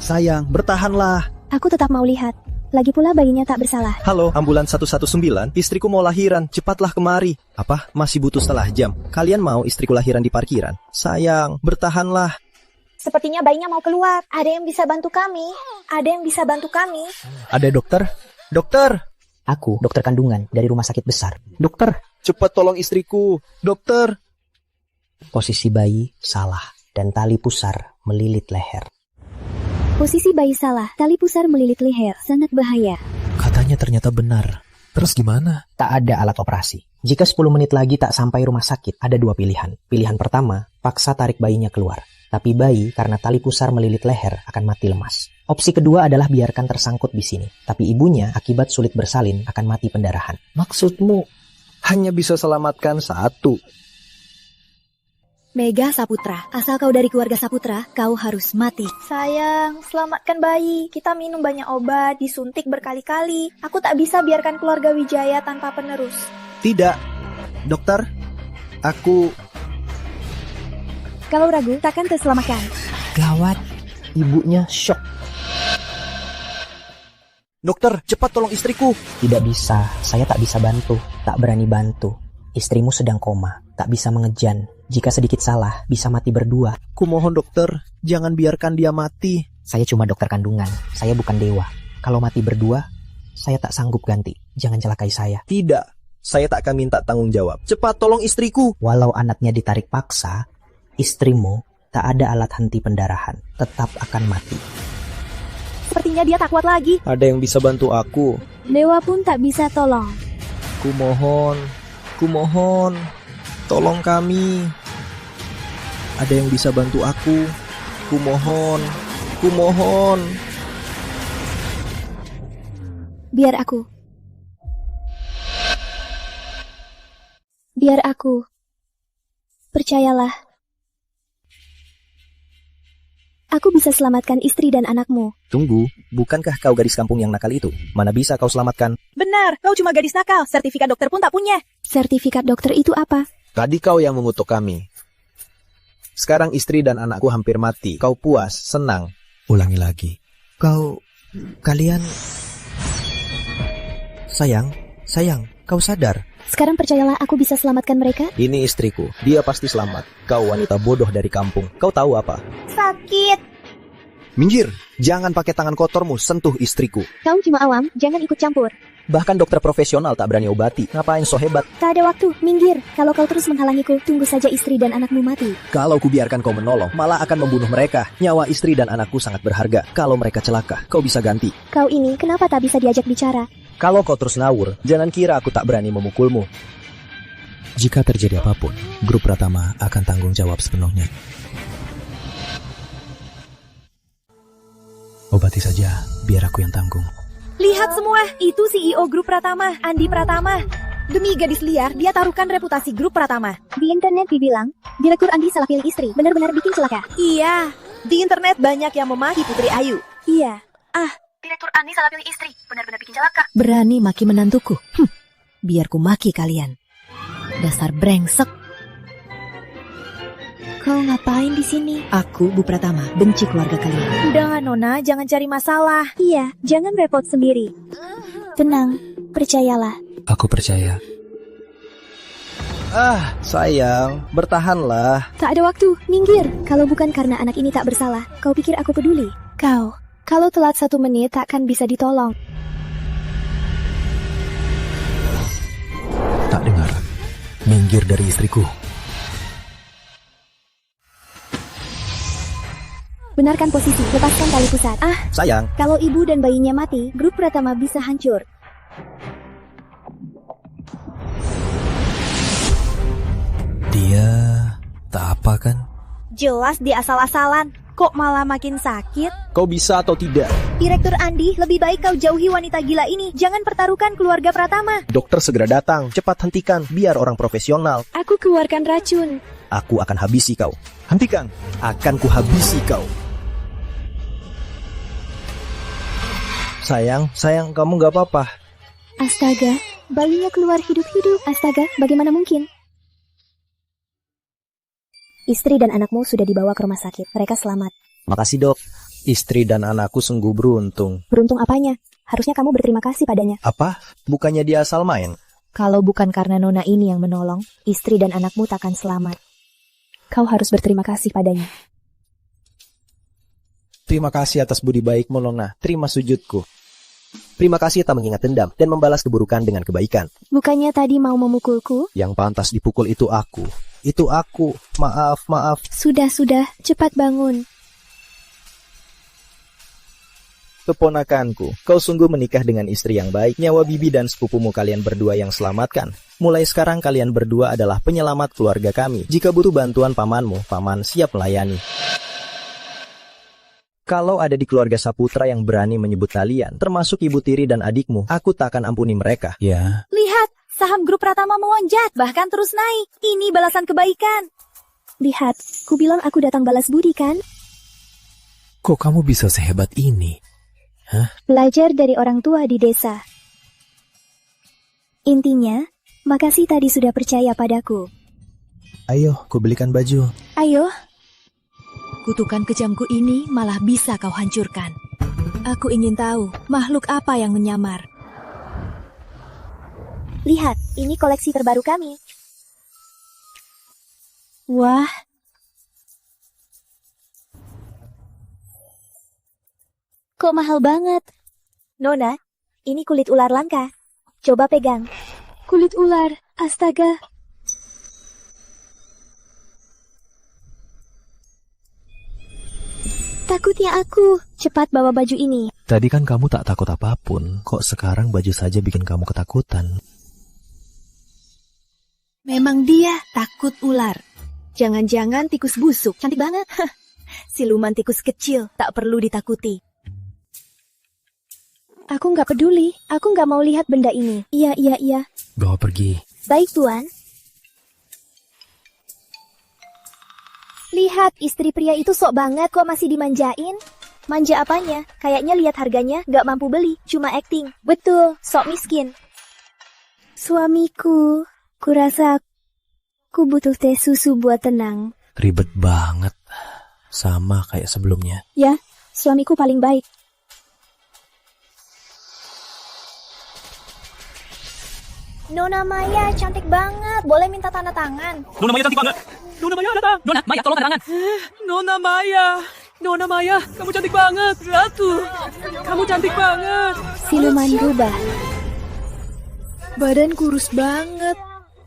Sayang, bertahanlah. Aku tetap mau lihat. Lagi pula bayinya tak bersalah. Halo, ambulans 119. Istriku mau lahiran, cepatlah kemari. Apa? Masih butuh setengah jam. Kalian mau istriku lahiran di parkiran? Sayang, bertahanlah. Sepertinya bayinya mau keluar. Ada yang bisa bantu kami? Ada yang bisa bantu kami? Ada dokter? Dokter! Aku dokter kandungan dari rumah sakit besar. Dokter, cepat tolong istriku. Dokter! Posisi bayi salah dan tali pusar melilit leher. Posisi bayi salah, tali pusar melilit leher, sangat bahaya. Katanya ternyata benar. Terus gimana? Tak ada alat operasi. Jika 10 menit lagi tak sampai rumah sakit, ada 2 pilihan. Pilihan pertama, paksa tarik bayinya keluar. Tapi bayi karena tali pusar melilit leher akan mati lemas. Opsi kedua adalah biarkan tersangkut di sini. Tapi ibunya akibat sulit bersalin akan mati pendarahan. Maksudmu hanya bisa selamatkan satu? Mega Saputra, asal kau dari keluarga Saputra, kau harus mati. Sayang, selamatkan bayi. Kita minum banyak obat, disuntik berkali-kali. Aku tak bisa biarkan keluarga Wijaya tanpa penerus. Tidak. Dokter, aku... Kalau ragu, takkan terselamatkan. Gawat, ibunya shock. Dokter, cepat tolong istriku. Tidak bisa, saya tak bisa bantu. Tak berani bantu. Istrimu sedang koma, tak bisa mengejan. Jika sedikit salah, bisa mati berdua. Kumohon dokter, jangan biarkan dia mati. Saya cuma dokter kandungan, saya bukan dewa. Kalau mati berdua, saya tak sanggup ganti. Jangan celakai saya. Tidak, saya tak akan minta tanggung jawab. Cepat tolong istriku. Walau anaknya ditarik paksa, istrimu tak ada alat henti pendarahan. Tetap akan mati. Sepertinya dia tak kuat lagi. Ada yang bisa bantu aku? Dewa pun tak bisa tolong. Kumohon, tolong kami. Ada yang bisa bantu aku? Kumohon. Biar aku. Percayalah. Aku bisa selamatkan istri dan anakmu. Tunggu, bukankah kau gadis kampung yang nakal itu? Mana bisa kau selamatkan? Benar, kau cuma gadis nakal. Sertifikat dokter pun tak punya. Sertifikat dokter itu apa? Tadi kau yang mengutuk kami. Sekarang istri dan anakku hampir mati. Kau puas, senang. Ulangi lagi. Kalian... Sayang, kau sadar? Sekarang percayalah aku bisa selamatkan mereka. Ini istriku, dia pasti selamat. Kau wanita bodoh dari kampung. Kau tahu apa? Sakit. Minggir, jangan pakai tangan kotormu sentuh istriku. Kau cuma awam, jangan ikut campur. Bahkan dokter profesional tak berani obati. Ngapain so hebat? Tak ada waktu, minggir. Kalau kau terus menghalangiku, tunggu saja istri dan anakmu mati. Kalau kubiarkan kau menolong, malah akan membunuh mereka. Nyawa istri dan anakku sangat berharga. Kalau mereka celaka, kau bisa ganti. Kau ini kenapa tak bisa diajak bicara? Kalau kau terus ngawur, jangan kira aku tak berani memukulmu. Jika terjadi apapun, grup Pratama akan tanggung jawab sepenuhnya. Obati saja, biar aku yang tanggung. Lihat semua, itu CEO grup Pratama, Andi Pratama. Demi gadis liar, dia taruhkan reputasi grup Pratama. Di internet dibilang, Direktur Andi salah pilih istri, benar-benar bikin celaka. Iya, di internet banyak yang memaki Putri Ayu. Iya. Direktur Andi salah pilih istri, benar-benar bikin celaka. Berani maki menantuku. Biar ku maki kalian. Dasar brengsek. Kau ngapain di sini? Aku, Bu Pratama, benci keluarga kalian. Udah, Nona, jangan cari masalah. Iya, jangan repot sendiri. Tenang, percayalah. Aku percaya. Sayang, bertahanlah. Tak ada waktu, minggir. Kalau bukan karena anak ini tak bersalah, kau pikir aku peduli? Kalau telat 1 menit takkan bisa ditolong. Tak dengar. Minggir dari istriku. Benarkan posisi, lepaskan tali pusat. Sayang. Kalau ibu dan bayinya mati, grup Pratama bisa hancur. Dia tak apa kan? Jelas dia asal-asalan. Kok malah makin sakit? Kau bisa atau tidak? Direktur Andi, lebih baik kau jauhi wanita gila ini. Jangan pertaruhkan keluarga Pratama. Dokter segera datang. Cepat hentikan, biar orang profesional. Aku keluarkan racun. Aku akan habisi kau. Hentikan. Akan kuhabisi kau. Sayang, kamu gak apa-apa. Astaga, bayinya keluar hidup-hidup. Astaga, bagaimana mungkin? Istri dan anakmu sudah dibawa ke rumah sakit. Mereka selamat. Makasih, Dok. Istri dan anakku sungguh beruntung. Beruntung apanya? Harusnya kamu berterima kasih padanya. Apa? Bukannya dia asal main? Kalau bukan karena Nona ini yang menolong, istri dan anakmu takkan selamat. Kau harus berterima kasih padanya. Terima kasih atas budi baikmu, Nona. Terima sujudku. Terima kasih tak mengingat dendam dan membalas keburukan dengan kebaikan. Bukannya tadi mau memukulku? Yang pantas dipukul itu aku. Itu aku. Maaf. Sudah, cepat bangun. Keponakanku, kau sungguh menikah dengan istri yang baik. Nyawa bibi dan sepupumu kalian berdua yang selamatkan. Mulai sekarang kalian berdua adalah penyelamat keluarga kami. Jika butuh bantuan pamanmu, paman siap melayani. Kalau ada di keluarga Saputra yang berani menyebut kalian, termasuk ibu tiri dan adikmu, aku tak akan ampuni mereka. Ya. Lihat, saham grup Pratama melonjak, bahkan terus naik. Ini balasan kebaikan. Lihat, ku bilang aku datang balas budi kan? Kok kamu bisa sehebat ini? Hah? Belajar dari orang tua di desa. Intinya, makasih tadi sudah percaya padaku. Ayo, ku belikan baju. Ayo. Kutukan kejamku ini malah bisa kau hancurkan. Aku ingin tahu, makhluk apa yang menyamar. Lihat, ini koleksi terbaru kami. Wah. Kok mahal banget? Nona, ini kulit ular langka. Coba pegang. Kulit ular, astaga. Takutnya aku. Cepat bawa baju ini. Tadi kan kamu tak takut apapun. Kok sekarang baju saja bikin kamu ketakutan? Memang dia takut ular. Jangan-jangan tikus busuk. Cantik banget. Siluman tikus kecil, tak perlu ditakuti. Aku nggak peduli. Aku nggak mau lihat benda ini. Iya. Bawa pergi. Baik, Tuan. Lihat, istri pria itu sok banget kok masih dimanjain. Manja apanya? Kayaknya lihat harganya nggak mampu beli, cuma acting. Betul, sok miskin. Suamiku, kurasa aku butuh teh susu buat tenang. Ribet banget. Sama kayak sebelumnya. Ya, suamiku paling baik. Nona Maya cantik banget. Boleh minta tanda tangan? Nona Maya cantik banget. Nona Maya datang. Nona Maya tolong tanda tangan. Nona Maya, kamu cantik banget. Ratu, kamu cantik banget. Siluman rubah. Badan kurus banget.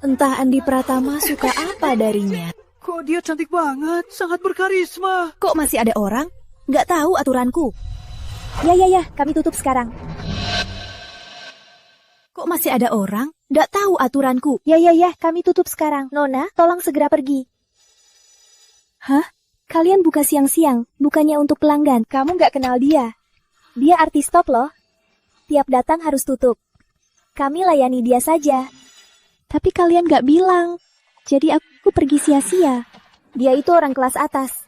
Entah Andi Pratama suka apa darinya. Kok dia cantik banget, sangat berkarisma. Kok masih ada orang? Nggak tahu aturanku. Ya, kami tutup sekarang. Kok masih ada orang? Nggak tahu aturanku. Ya, kami tutup sekarang. Nona, tolong segera pergi. Hah? Kalian buka siang-siang, bukannya untuk pelanggan. Kamu nggak kenal dia. Dia artis top loh. Tiap datang harus tutup. Kami layani dia saja. Tapi kalian nggak bilang. Jadi aku pergi sia-sia. Dia itu orang kelas atas.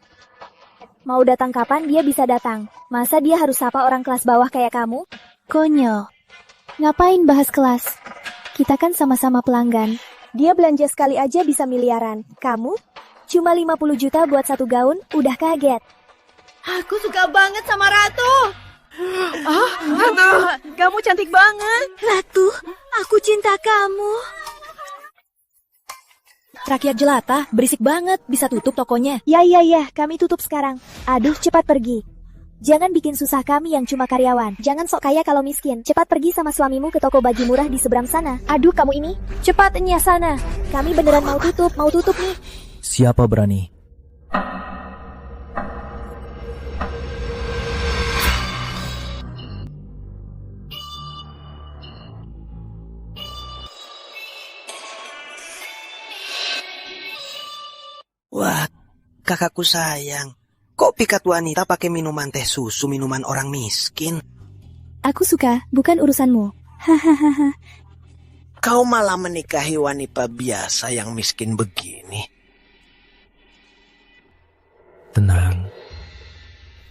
Mau datang kapan dia bisa datang. Masa dia harus sapa orang kelas bawah kayak kamu? Konyol. Ngapain bahas kelas? Kita kan sama-sama pelanggan. Dia belanja sekali aja bisa miliaran. Kamu? Cuma 50 juta buat satu gaun, udah kaget. Aku suka banget sama Ratu. Ratu, kamu cantik banget. Ratu, aku cinta kamu. Rakyat jelata, berisik banget. Bisa tutup tokonya. Ya, kami tutup sekarang. Aduh, cepat pergi. Jangan bikin susah kami yang cuma karyawan. Jangan sok kaya kalau miskin. Cepat pergi sama suamimu ke toko baju murah di seberang sana. Aduh, kamu ini. Cepat nyah sana. Kami beneran mau tutup nih. Siapa berani? Wah, kakakku sayang. Kok pikat wanita pakai minuman teh susu, minuman orang miskin? Aku suka, bukan urusanmu. Hahaha. Kau malah menikahi wanita biasa yang miskin begini. Tenang.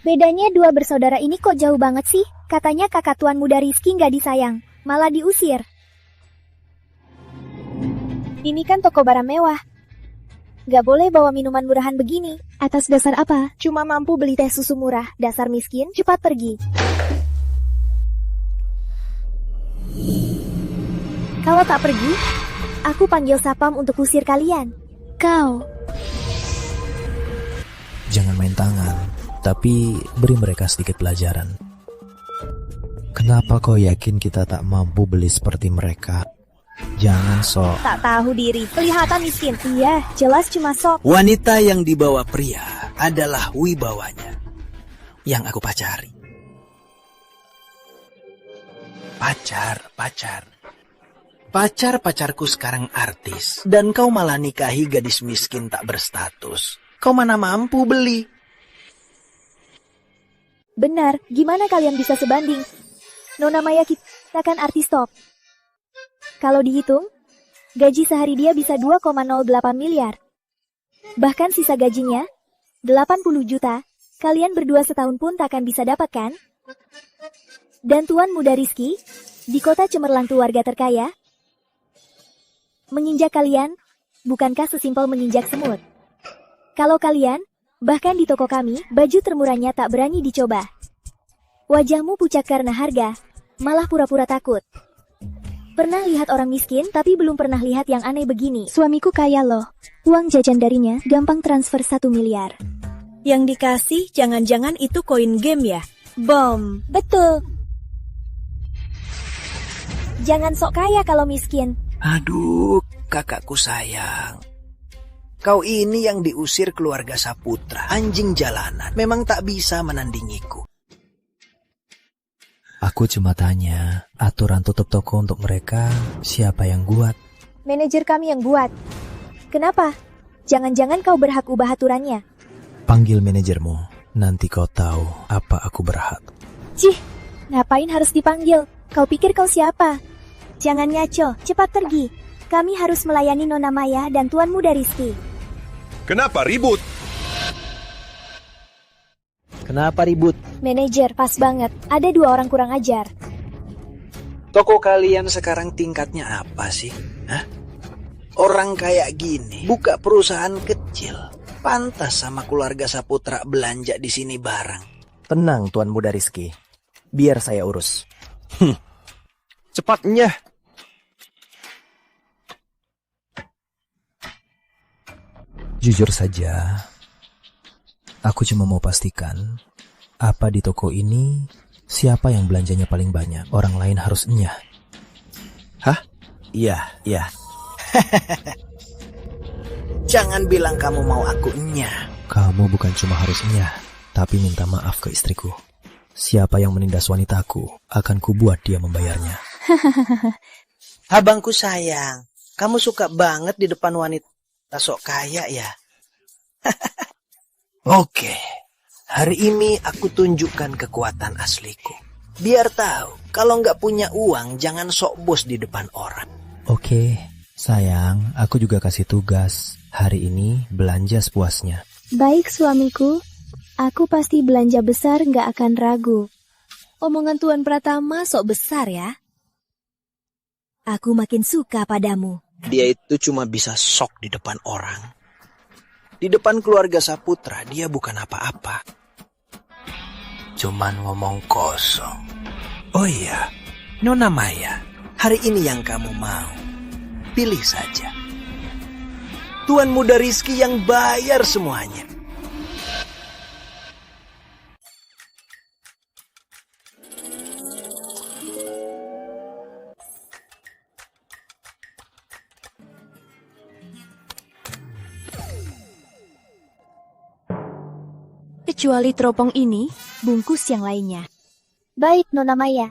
Bedanya dua bersaudara ini kok jauh banget sih? Katanya kakak tuan muda Rizky nggak disayang, malah diusir. Ini kan toko barang mewah. Gak boleh bawa minuman murahan begini. Atas dasar apa? Cuma mampu beli teh susu murah. Dasar miskin, cepat pergi. Kalau tak pergi, aku panggil sapam untuk usir kalian. Kau. Jangan main tangan, tapi beri mereka sedikit pelajaran. Kenapa kau yakin kita tak mampu beli seperti mereka? Jangan sok. Tak tahu diri, kelihatan miskin. Iya, jelas cuma sok. Wanita yang dibawa pria adalah wibawanya yang aku pacari. Pacarku sekarang artis, dan kau malah nikahi gadis miskin tak berstatus. Kau mana mampu beli? Benar, gimana kalian bisa sebanding? Nona Maya kita kan artis top. Kalau dihitung, gaji sehari dia bisa 2,08 miliar. Bahkan sisa gajinya, 80 juta, kalian berdua setahun pun takkan bisa dapatkan. Dan Tuan Muda Rizky, di kota cemerlang keluarga terkaya, menginjak kalian, bukankah sesimpel menginjak semut? Kalau kalian, bahkan di toko kami, baju termurahnya tak berani dicoba. Wajahmu pucat karena harga, malah pura-pura takut. Pernah lihat orang miskin, tapi belum pernah lihat yang aneh begini. Suamiku kaya loh. Uang jajan darinya gampang transfer 1 miliar. Yang dikasih jangan-jangan itu koin game ya? Bom. Betul. Jangan sok kaya kalau miskin. Aduh, kakakku sayang. Kau ini yang diusir keluarga Saputra, anjing jalanan. Memang tak bisa menandingiku. Aku cuma tanya, aturan tutup toko untuk mereka siapa yang buat? Manajer kami yang buat. Kenapa? Jangan-jangan kau berhak ubah aturannya. Panggil manajermu, nanti kau tahu apa aku berhak. Cih, ngapain harus dipanggil? Kau pikir kau siapa? Jangan ngaco, cepat pergi. Kami harus melayani Nona Maya dan Tuan Muda Rizky. Kenapa ribut? Kenapa ribut? Manajer, pas banget. Ada 2 orang kurang ajar. Toko kalian sekarang tingkatnya apa sih? Hah? Orang kayak gini buka perusahaan kecil. Pantas sama keluarga Saputra belanja di sini barang. Tenang Tuan Muda Rizky. Biar saya urus. Cepatnya. Jujur saja, aku cuma mau pastikan, apa di toko ini, siapa yang belanjanya paling banyak, orang lain harus enyah. Hah? Iya. Jangan bilang kamu mau aku enyah. Kamu bukan cuma harus enyah, tapi minta maaf ke istriku. Siapa yang menindas wanitaku, akan kubuat dia membayarnya. Abangku sayang, kamu suka banget di depan wanita sok kaya ya? Oke, hari ini aku tunjukkan kekuatan asliku. Biar tahu, kalau nggak punya uang jangan sok bos di depan orang. Oke, sayang, aku juga kasih tugas. Hari ini belanja sepuasnya. Baik suamiku, aku pasti belanja besar nggak akan ragu. Omongan Tuan Pratama sok besar ya. Aku makin suka padamu. Dia itu cuma bisa sok di depan orang. Di depan keluarga Saputra dia bukan apa-apa. Cuman ngomong kosong. Oh iya, Nona Maya, hari ini yang kamu mau, pilih saja. Tuan Muda Rizky yang bayar semuanya. Kecuali teropong ini, bungkus yang lainnya. Baik, Nona Maya.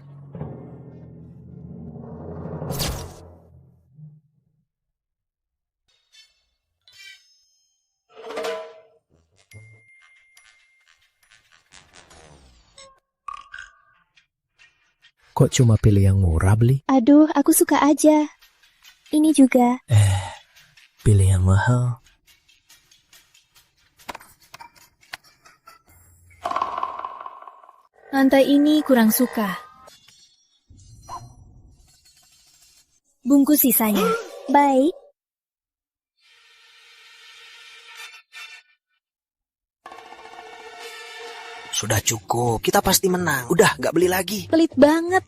Kok cuma pilih yang murah beli? Aduh, aku suka aja. Ini juga. Pilih yang mahal. Lantai ini kurang suka. Bungkus sisanya. Baik. Sudah cukup, kita pasti menang. Udah, gak beli lagi. Pelit banget.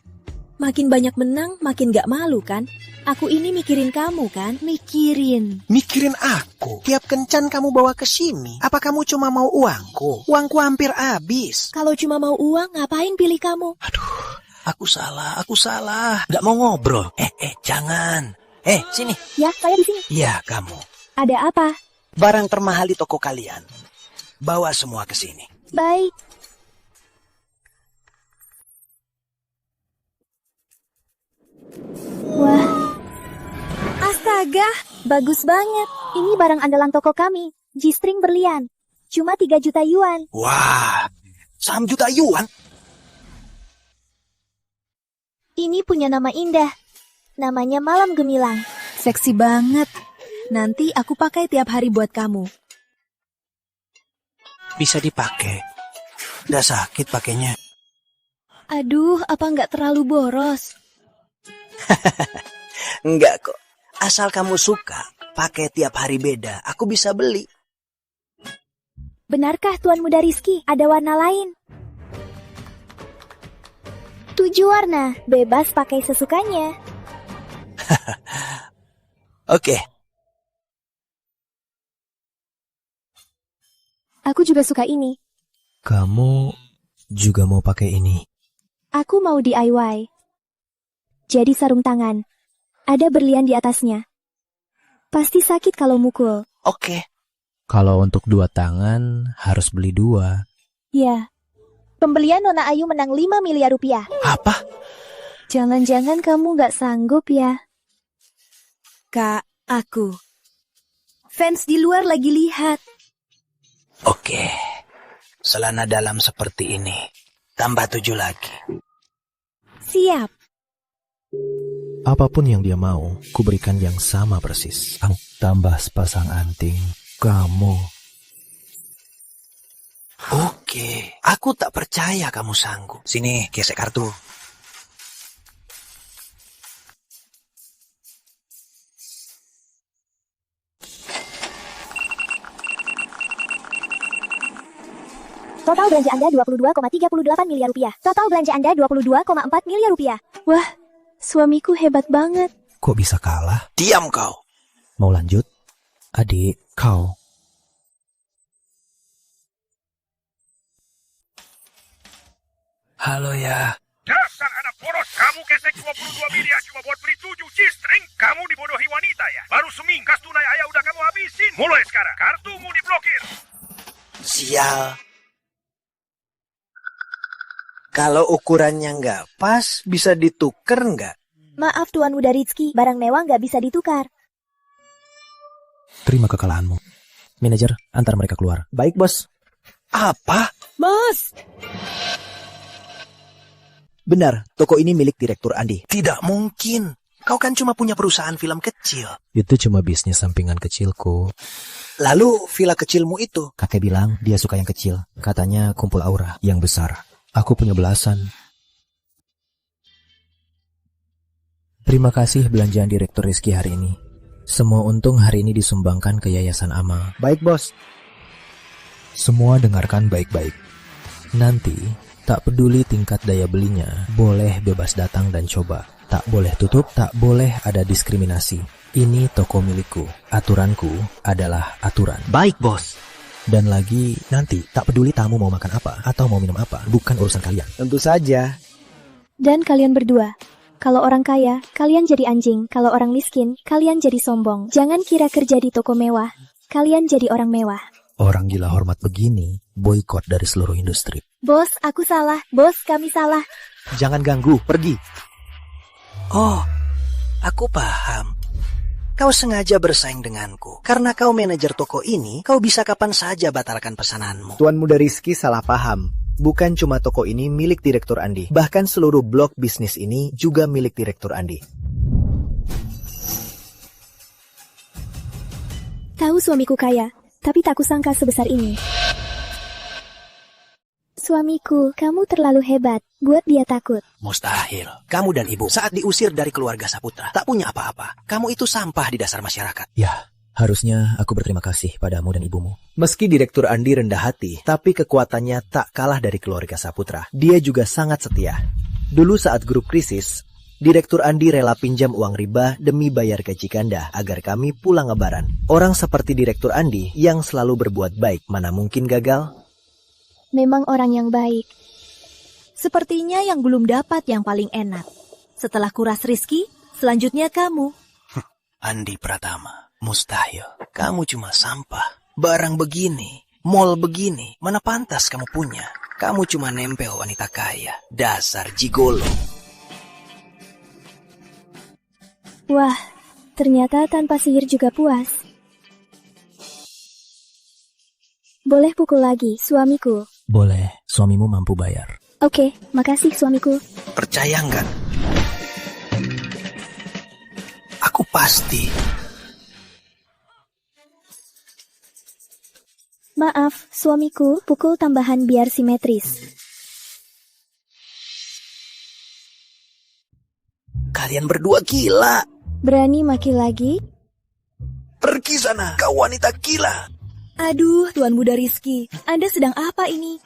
Makin banyak menang, makin gak malu kan? Aku ini mikirin kamu kan? Mikirin. Mikirin aku? Tiap kencan kamu bawa ke sini. Apa kamu cuma mau uangku? Uangku hampir habis. Kalau cuma mau uang, ngapain pilih kamu? Aduh, aku salah. Gak mau ngobrol. Jangan. Sini. Ya, saya di sini. Iya, kamu. Ada apa? Barang termahal di toko kalian. Bawa semua ke sini. Baik. Wah. Astaga, bagus banget. Ini barang andalan toko kami. G-string berlian. Cuma 3 juta yuan. Wah, 1 juta yuan? Ini punya nama indah. Namanya Malam Gemilang. Seksi banget. Nanti aku pakai tiap hari buat kamu. Bisa dipakai. Udah sakit pakainya. Aduh, apa nggak terlalu boros? Enggak kok. Asal kamu suka, pakai tiap hari beda. Aku bisa beli. Benarkah Tuan Muda Rizky? Ada warna lain? 7 warna. Bebas pakai sesukanya. Oke. Aku juga suka ini. Kamu juga mau pakai ini? Aku mau DIY. Jadi sarung tangan. Ada berlian di atasnya. Pasti sakit kalau mukul. Oke. Kalau untuk 2 tangan, harus beli 2. Ya. Pembelian Nona Ayu menang 5 miliar rupiah. Apa? Jangan-jangan kamu nggak sanggup ya? Kak, aku. Fans di luar lagi lihat. Oke. Celana dalam seperti ini. Tambah 7 lagi. Siap. Apapun yang dia mau, kuberikan yang sama persis. Tambah sepasang anting. Kamu. Oke. Aku tak percaya kamu sanggup. Sini, gesek kartu. Total belanja Anda 22,38 miliar rupiah. Total belanja Anda 22,4 miliar rupiah. Wah, suamiku hebat banget. Kok bisa kalah? Diam kau. Mau lanjut? Adik, kau. Halo ya. Dasar anak boros, kamu gesek 22 miliar cuma buat beli 7 G-string. Kamu dibodohi wanita ya. Baru seminggu kas tunai ayah udah kamu habisin. Mulai sekarang, kartumu diblokir. Sial. Kalau ukurannya nggak pas, bisa ditukar nggak? Maaf Tuan Muda Rizky, barang mewah nggak bisa ditukar. Terima kekalahanmu. Manajer, antar mereka keluar. Baik, Bos. Apa? Mas! Benar, toko ini milik Direktur Andi. Tidak mungkin. Kau kan cuma punya perusahaan film kecil. Itu cuma bisnis sampingan kecilku. Lalu villa kecilmu itu? Kakek bilang dia suka yang kecil. Katanya kumpul aura yang besar. Aku punya belasan. Terima kasih belanjaan Direktur Rizky hari ini. Semua untung hari ini disumbangkan ke Yayasan Amal. Baik, Bos. Semua dengarkan baik-baik. Nanti, tak peduli tingkat daya belinya, boleh bebas datang dan coba. Tak boleh tutup, tak boleh ada diskriminasi. Ini toko milikku. Aturanku adalah aturan. Baik, Bos. Dan lagi, nanti tak peduli tamu mau makan apa atau mau minum apa, bukan urusan kalian. Tentu saja. Dan kalian berdua. Kalau orang kaya, kalian jadi anjing. Kalau orang miskin, kalian jadi sombong. Jangan kira kerja di toko mewah. Kalian jadi orang mewah. Orang gila hormat begini, boikot dari seluruh industri. Bos, aku salah. Bos, kami salah. Jangan ganggu, pergi. Oh, aku paham. Kau sengaja bersaing denganku. Karena kau manajer toko ini, kau bisa kapan saja batalkan pesananmu. Tuan Muda Rizky salah paham. Bukan cuma toko ini milik Direktur Andi. Bahkan seluruh blok bisnis ini juga milik Direktur Andi. Tahu suamiku kaya, tapi tak kusangka sebesar ini. Suamiku, kamu terlalu hebat. Buat dia takut. Mustahil. Kamu dan ibu saat diusir dari keluarga Saputra tak punya apa-apa. Kamu itu sampah di dasar masyarakat. Ya, Harusnya aku berterima kasih padamu dan ibumu. Meski Direktur Andi rendah hati, tapi kekuatannya tak kalah dari keluarga Saputra. Dia juga sangat setia. Dulu saat grup krisis, Direktur Andi rela pinjam uang riba demi bayar gaji ganda agar kami pulang lebaran. Orang seperti Direktur Andi yang selalu berbuat baik, mana mungkin gagal? Memang orang yang baik. Sepertinya yang belum dapat yang paling enak. Setelah kuras Rizky, selanjutnya kamu. Andi Pratama. Mustahil, kamu cuma sampah. Barang begini, mall begini, mana pantas kamu punya? Kamu cuma nempel wanita kaya. Dasar gigolo. Wah, ternyata tanpa sihir juga puas. Boleh pukul lagi, suamiku? Boleh, suamimu mampu bayar. Oke, makasih suamiku. Percaya nggak? Aku pasti. Maaf, suamiku, pukul tambahan biar simetris. Kalian berdua gila. Berani maki lagi? Pergi sana, kau wanita gila. Aduh, Tuan Muda Rizky, Anda sedang apa ini?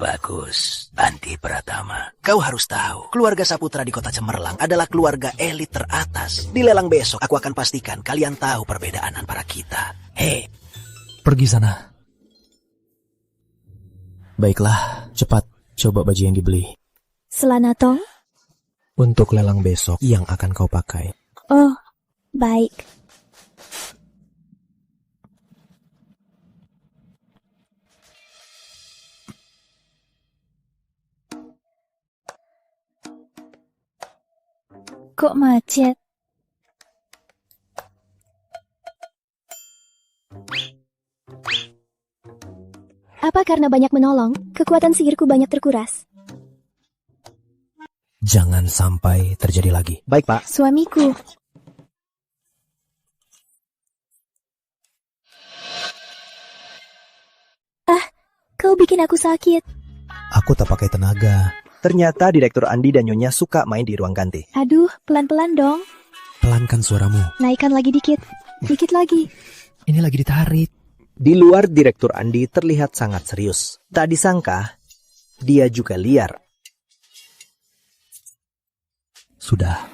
Bagus, Andi Pratama. Kau harus tahu, keluarga Saputra di Kota Cemerlang adalah keluarga elit teratas. Di lelang besok, aku akan pastikan kalian tahu perbedaan antara kita. Hei, pergi sana. Baiklah, cepat coba baju yang dibeli. Celana tong? Untuk lelang besok yang akan kau pakai. Oh, baik. Kok macet? Apa karena banyak menolong, kekuatan sihirku banyak terkuras? Jangan sampai terjadi lagi. Baik, Pak. Suamiku. Ah, kau bikin aku sakit. Aku tak pakai tenaga. Ternyata Direktur Andi dan Nyonya suka main di ruang ganti. Aduh, pelan-pelan dong. Pelankan suaramu. Naikkan lagi dikit. Dikit lagi. Ini lagi ditarik. Di luar Direktur Andi terlihat sangat serius. Tak disangka, dia juga liar. Sudah.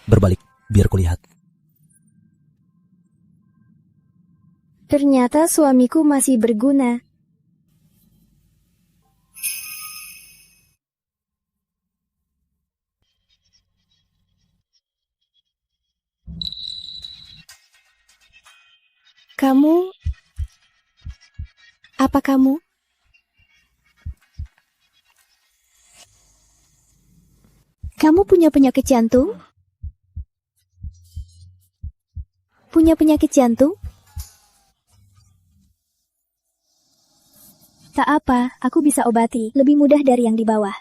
Berbalik, biar kulihat. Ternyata suamiku masih berguna. Kamu? Apa kamu? Kamu punya penyakit jantung? Punya penyakit jantung? Tak apa, aku bisa obati. Lebih mudah dari yang di bawah.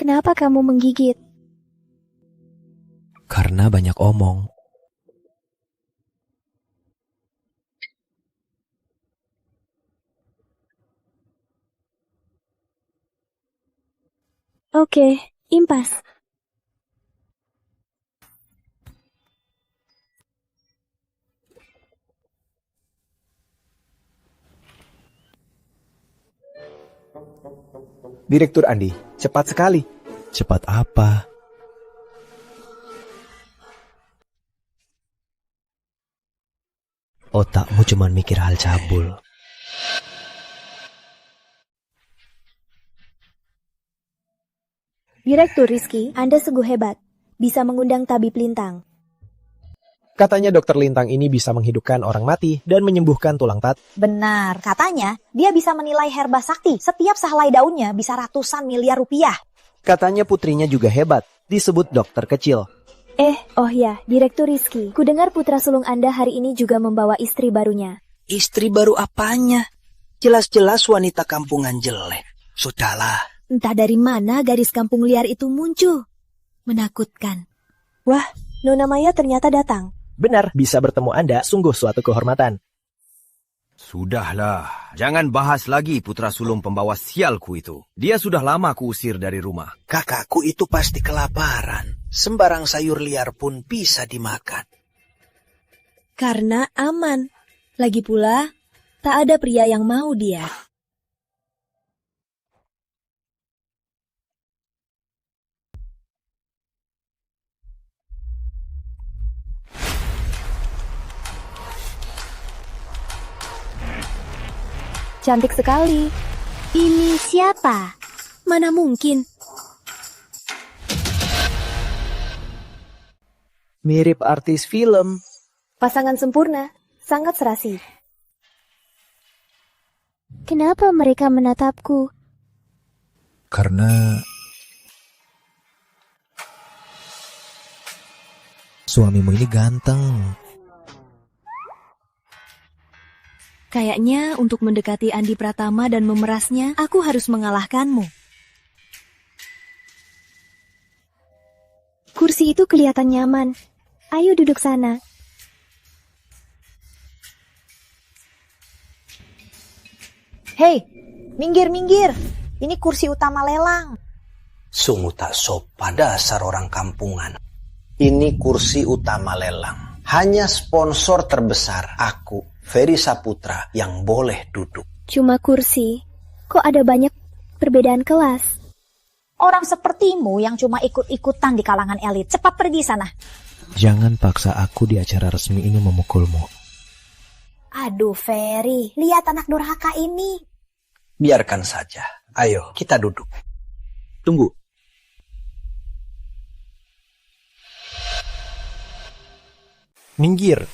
Kenapa kamu menggigit? Karena banyak omong. Oke, impas. Direktur Andi, cepat sekali. Cepat apa? Otakmu cuma mikir hal cabul. Direktur Rizky, Anda sungguh hebat. Bisa mengundang tabib lintang. Katanya dokter lintang ini bisa menghidupkan orang mati dan menyembuhkan tulang patah. Benar, katanya dia bisa menilai herba sakti. Setiap sehelai daunnya bisa ratusan miliar rupiah. Katanya putrinya juga hebat, disebut dokter kecil. Oh ya, Direktur Rizky. Kudengar putra sulung Anda hari ini juga membawa istri barunya. Istri baru apanya? Jelas-jelas wanita kampungan jelek. Sudahlah. Entah dari mana gadis kampung liar itu muncul. Menakutkan. Wah, Nona Maya ternyata datang. Benar, bisa bertemu Anda sungguh suatu kehormatan. Sudahlah, jangan bahas lagi putra sulung pembawa sialku itu. Dia sudah lama kuusir dari rumah. Kakakku itu pasti kelaparan. Sembarang sayur liar pun bisa dimakan. Karena aman. Lagi pula, tak ada pria yang mau dia. Cantik sekali. Ini siapa? Mana mungkin? Mirip artis film. Pasangan sempurna, sangat serasi. Kenapa mereka menatapku? Karena suamimu ini ganteng. Kayaknya untuk mendekati Andi Pratama dan memerasnya, aku harus mengalahkanmu. Kursi itu kelihatan nyaman. Ayo duduk sana. Hei, minggir-minggir. Ini kursi utama lelang. Sungguh tak sopan dasar orang kampungan. Ini kursi utama lelang. Hanya sponsor terbesar aku, Ferry Saputra, yang boleh duduk. Cuma kursi. Kok ada banyak perbedaan kelas? Orang sepertimu yang cuma ikut-ikutan di kalangan elit. Cepat pergi sana. Jangan paksa aku di acara resmi ini memukulmu. Aduh, Ferry. Lihat anak durhaka ini. Biarkan saja. Ayo, kita duduk. Tunggu. Minggir.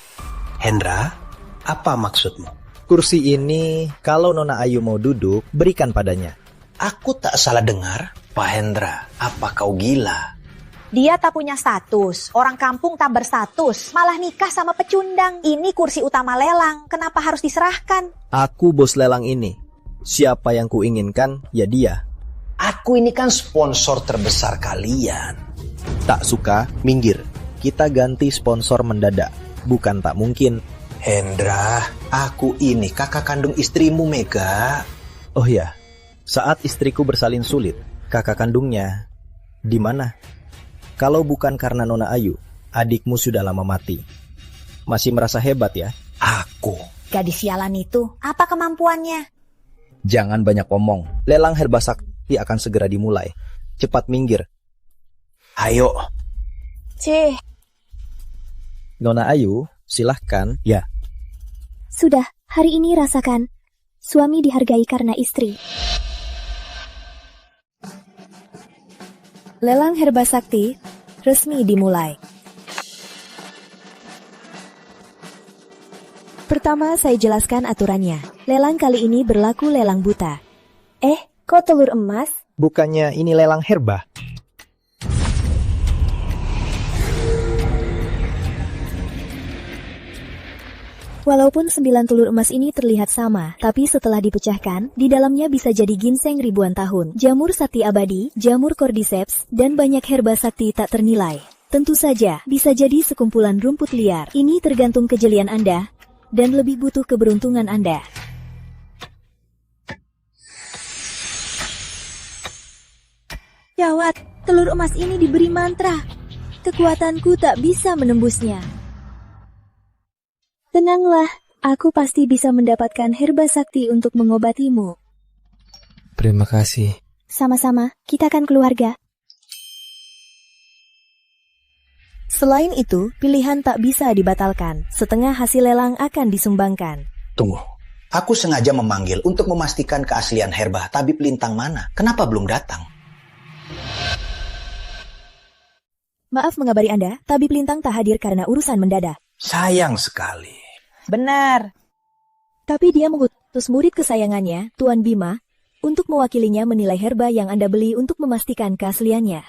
Hendra, apa maksudmu? Kursi ini, kalau Nona Ayu mau duduk, berikan padanya. Aku tak salah dengar? Pak Hendra, apa kau gila? Dia tak punya status. Orang kampung tak berstatus. Malah nikah sama pecundang. Ini kursi utama lelang. Kenapa harus diserahkan? Aku bos lelang ini. Siapa yang kuinginkan, ya dia. Aku ini kan sponsor terbesar kalian. Tak suka, minggir. Kita ganti sponsor mendadak. Bukan tak mungkin. Hendra, aku ini kakak kandung istrimu, Mega. Oh ya, saat istriku bersalin sulit, kakak kandungnya di mana? Kalau bukan karena Nona Ayu, adikmu sudah lama mati. Masih merasa hebat ya? Aku. Gadis sialan itu, apa kemampuannya? Jangan banyak omong. Lelang herba sakti akan segera dimulai. Cepat minggir. Ayo. Cih. Nona Ayu, silahkan. Ya. Sudah, hari ini rasakan. Suami dihargai karena istri. Lelang herba sakti resmi dimulai. Pertama, saya jelaskan aturannya. Lelang kali ini berlaku lelang buta. Kok telur emas? Bukannya ini lelang herba? Walaupun 9 telur emas ini terlihat sama, tapi setelah dipecahkan, di dalamnya bisa jadi ginseng ribuan tahun, jamur sakti abadi, jamur cordyceps, dan banyak herba sakti tak ternilai. Tentu saja, bisa jadi sekumpulan rumput liar. Ini tergantung kejelian Anda, dan lebih butuh keberuntungan Anda. Gawat, telur emas ini diberi mantra. Kekuatanku tak bisa menembusnya. Tenanglah, aku pasti bisa mendapatkan herba sakti untuk mengobatimu. Terima kasih. Sama-sama, kita kan keluarga. Selain itu, pilihan tak bisa dibatalkan. Setengah hasil lelang akan disumbangkan. Tunggu, aku sengaja memanggil untuk memastikan keaslian herba tabib lintang mana. Kenapa belum datang? Maaf mengabari Anda, tabib lintang tak hadir karena urusan mendadak. Sayang sekali. Benar. Tapi dia mengutus murid kesayangannya, Tuan Bima, untuk mewakilinya menilai herba yang Anda beli untuk memastikan keasliannya.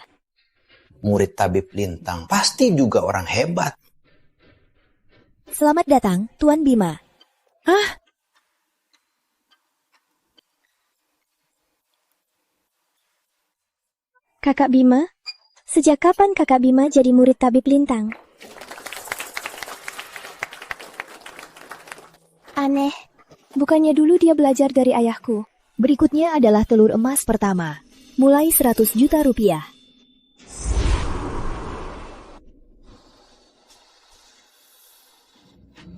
Murid tabib lintang pasti juga orang hebat. Selamat datang, Tuan Bima. Kakak Bima? Sejak kapan Kakak Bima jadi murid tabib lintang? Aneh, Bukannya dulu dia belajar dari ayahku. Berikutnya adalah telur emas pertama. Mulai 100 juta rupiah.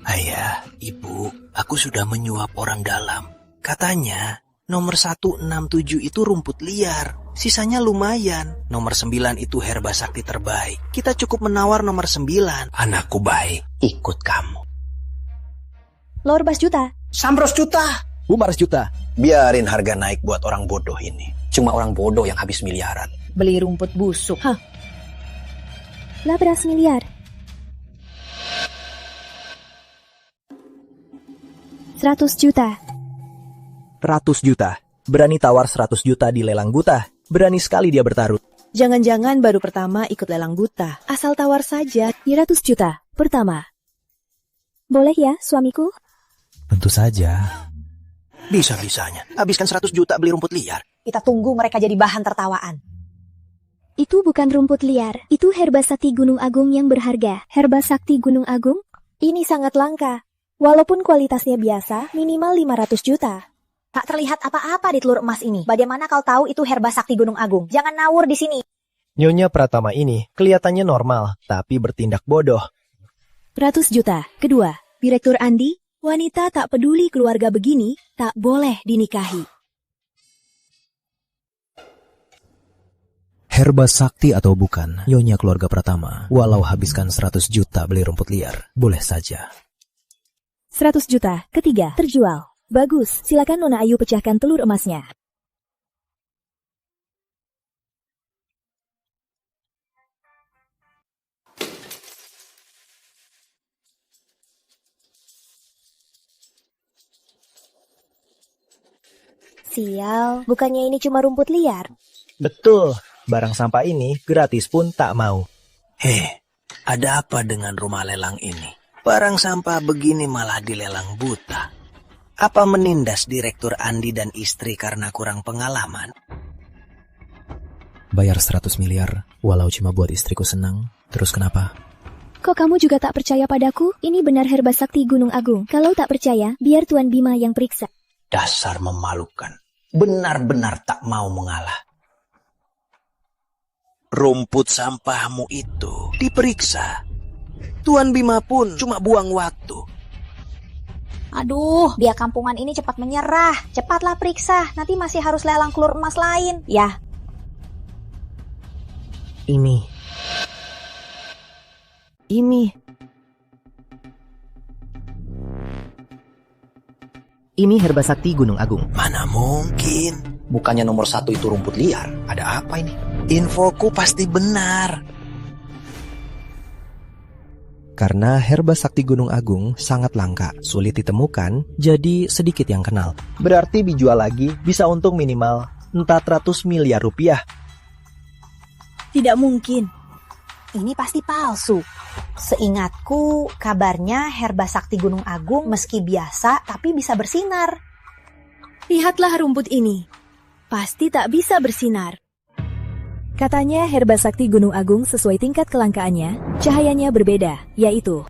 Ayah, ibu, aku sudah menyuap orang dalam. Katanya, nomor 167 itu rumput liar. Sisanya lumayan. Nomor 9 itu herba sakti terbaik. Kita cukup menawar nomor 9. Anakku baik, ikut kamu. Lor Bas Juta. 100 juta. 500 juta. Biarin harga naik buat orang bodoh ini. Cuma orang bodoh yang habis miliaran. Beli rumput busuk. Lah 100 miliar. 100 juta. 100 juta. Berani tawar 100 juta di lelang buta. Berani sekali dia bertaruh. Jangan-jangan baru pertama ikut lelang buta. Asal tawar saja. 100 juta. Pertama. Boleh ya, suamiku? Tentu saja. Bisa-bisanya. Habiskan 100 juta beli rumput liar. Kita tunggu mereka jadi bahan tertawaan. Itu bukan rumput liar. Itu herba sakti Gunung Agung yang berharga. Herba sakti Gunung Agung? Ini sangat langka. Walaupun kualitasnya biasa, minimal 500 juta. Tak terlihat apa-apa di telur emas ini. Bagaimana kau tahu itu herba sakti Gunung Agung? Jangan ngawur di sini. Nyonya Pratama ini kelihatannya normal, tapi bertindak bodoh. 100 juta. Kedua. Direktur Andi, wanita tak peduli keluarga begini, tak boleh dinikahi. Herba sakti atau bukan, Nyonya keluarga Pratama, walau habiskan 100 juta beli rumput liar, boleh saja. 100 juta. Ketiga. Terjual. Bagus. Silakan Nona Ayu pecahkan telur emasnya. Sial, bukannya ini cuma rumput liar? Betul. Barang sampah ini gratis pun tak mau. Ada apa dengan rumah lelang ini? Barang sampah begini malah dilelang buta. Apa menindas Direktur Andi dan istri karena kurang pengalaman? Bayar 100 miliar, walau cuma buat istriku senang. Terus kenapa? Kok kamu juga tak percaya padaku? Ini benar herba sakti Gunung Agung. Kalau tak percaya, biar Tuan Bima yang periksa. Dasar memalukan. Benar-benar tak mau mengalah. Rumput sampahmu itu diperiksa. Tuan Bima pun cuma buang waktu. Aduh, biar kampungan ini cepat menyerah. Cepatlah periksa, nanti masih harus lelang telur emas lain. Ya. Ini herba sakti Gunung Agung. Mana mungkin? Bukannya nomor 1 itu rumput liar. Ada apa ini? Infoku pasti benar. Karena herba sakti Gunung Agung sangat langka, sulit ditemukan, jadi sedikit yang kenal. Berarti dijual lagi bisa untung minimal 400 miliar rupiah. Tidak mungkin. Ini pasti palsu. Seingatku, kabarnya herba sakti Gunung Agung meski biasa tapi bisa bersinar. Lihatlah rumput ini. Pasti tak bisa bersinar. Katanya herba sakti Gunung Agung sesuai tingkat kelangkaannya, cahayanya berbeda, yaitu...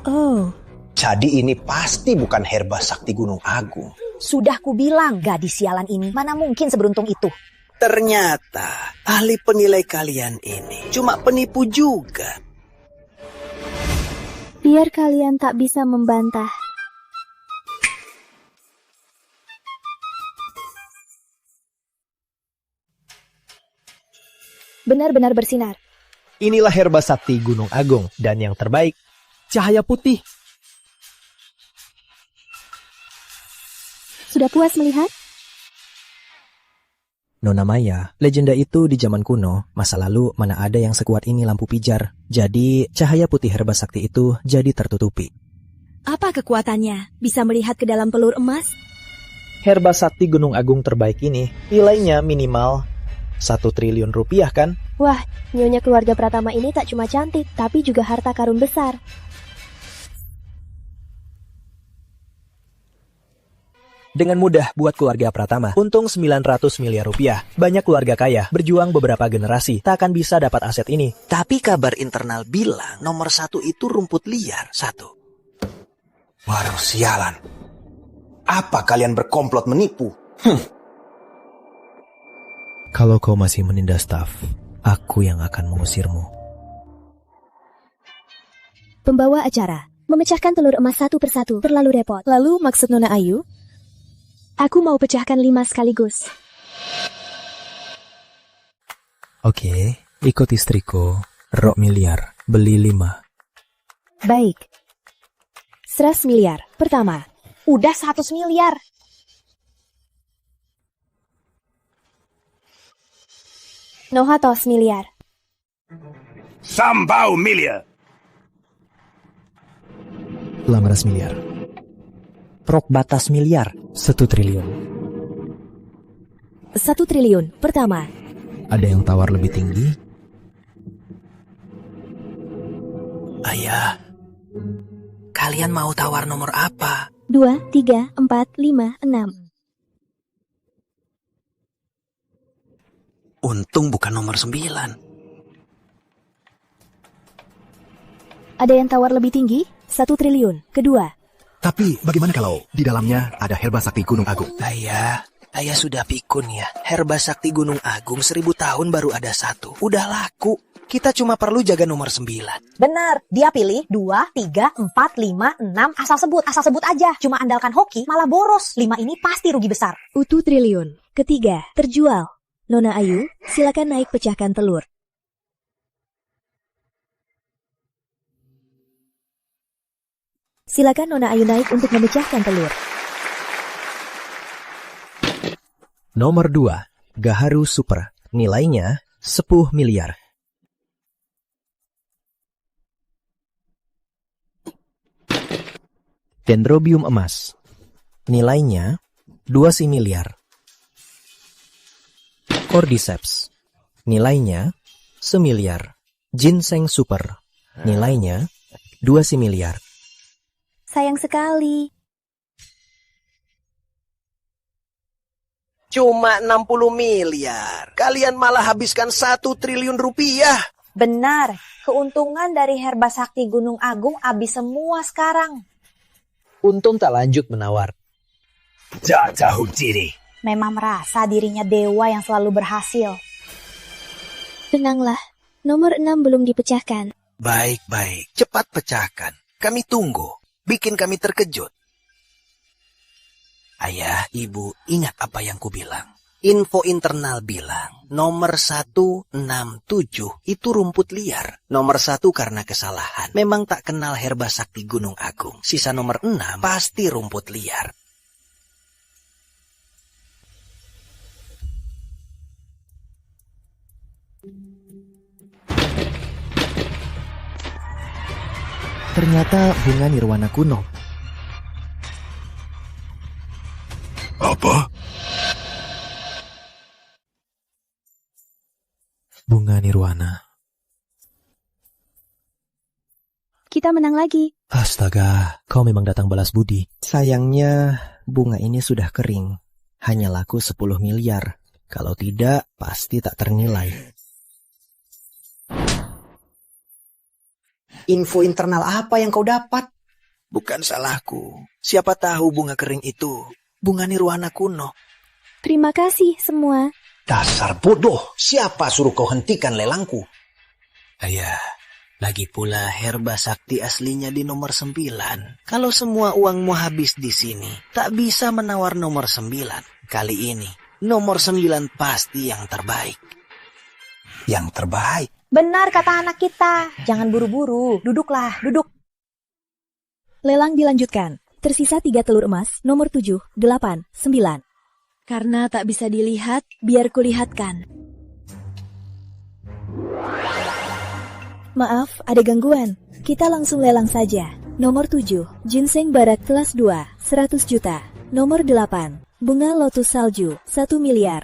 Oh. Jadi ini pasti bukan herba sakti Gunung Agung. Sudah kubilang, gadis sialan ini mana mungkin seberuntung itu. Ternyata ahli penilai kalian ini cuma penipu juga. Biar kalian tak bisa membantah. Benar-benar bersinar. Inilah herba sakti Gunung Agung dan yang terbaik, cahaya putih. Sudah puas melihat? Nona Maya, legenda itu di zaman kuno, masa lalu mana ada yang sekuat ini lampu pijar. Jadi cahaya putih herba sakti itu jadi tertutupi. Apa kekuatannya? Bisa melihat ke dalam pelur emas? Herba sakti Gunung Agung terbaik ini nilainya minimal 1 triliun rupiah kan? Wah, Nyonya keluarga Pratama ini tak cuma cantik, tapi juga harta karun besar. Dengan mudah buat keluarga Pratama, untung 900 miliar rupiah. Banyak keluarga kaya, berjuang beberapa generasi, tak akan bisa dapat aset ini. Tapi kabar internal bilang nomor 1 itu rumput liar. 1. Waduh, sialan. Apa kalian berkomplot menipu? Kalau kau masih menindas staf, aku yang akan mengusirmu. Pembawa acara, memecahkan telur emas satu persatu terlalu repot. Lalu maksud Nona Ayu? Aku mau pecahkan 5 sekaligus. Oke, ikut istriku. Rok miliar, beli 5. Baik. 100 miliar. Pertama. Udah 100 miliar. Nohatos miliar. Sambau miliar. 18 miliar. Rok batas miliar. 1 triliun. 1 triliun. Pertama. Ada yang tawar lebih tinggi? Ayah, kalian mau tawar nomor apa? 2, 3, 4, 5, 6. Untung bukan nomor 9. Ada yang tawar lebih tinggi? 1 triliun. Kedua. Tapi bagaimana kalau di dalamnya ada herba sakti Gunung Agung? Ayah sudah pikun ya. Herba sakti Gunung Agung 1000 tahun baru ada 1. Udah laku. Kita cuma perlu jaga nomor 9. Bener, dia pilih 2, 3, 4, 5, 6, asal sebut aja. Cuma andalkan hoki malah boros. 5 ini pasti rugi besar. Utu triliun. Ketiga. Terjual. Nona Ayu, silakan naik pecahkan telur. Silakan Nona Ayu naik untuk memecahkan telur. Nomor 2, Gaharu Super. Nilainya 10 miliar. Dendrobium emas. Nilainya 2 miliar. Cordyceps. Nilainya 1 miliar. Ginseng Super. Nilainya 2 miliar. Sayang sekali. Cuma 60 miliar. Kalian malah habiskan 1 triliun rupiah. Benar, keuntungan dari herba sakti Gunung Agung habis semua sekarang. Untung tak lanjut menawar. Tak tahu diri. Memang merasa dirinya dewa yang selalu berhasil. Tenanglah, nomor 6 belum dipecahkan. Baik, cepat pecahkan. Kami tunggu. Bikin kami terkejut. Ayah, ibu, ingat apa yang kubilang. Info internal bilang, nomor 167 itu rumput liar. Nomor 1 karena kesalahan. Memang tak kenal herba sakti Gunung Agung. Sisa nomor 6 pasti rumput liar. Ternyata bunga nirwana kuno. Apa? Bunga nirwana. Kita menang lagi. Astaga, kau memang datang balas budi. Sayangnya bunga ini sudah kering. Hanya laku 10 miliar. Kalau tidak, pasti tak ternilai. Info internal apa yang kau dapat? Bukan salahku. Siapa tahu bunga kering itu bunga nirwana kuno. Terima kasih semua. Dasar bodoh. Siapa suruh kau hentikan lelangku? Ayah, lagi pula herba sakti aslinya di nomor 9. Kalau semua uangmu habis di sini, tak bisa menawar nomor 9. Kali ini, nomor 9 pasti yang terbaik. Yang terbaik? Benar kata anak kita. Jangan buru-buru. Duduklah, duduk. Lelang dilanjutkan. Tersisa 3 telur emas, nomor 7, 8, 9. Karena tak bisa dilihat, biar kulihatkan. Maaf, ada gangguan. Kita langsung lelang saja. Nomor 7, ginseng barat kelas 2, 100 juta. Nomor 8, bunga lotus salju, 1 miliar.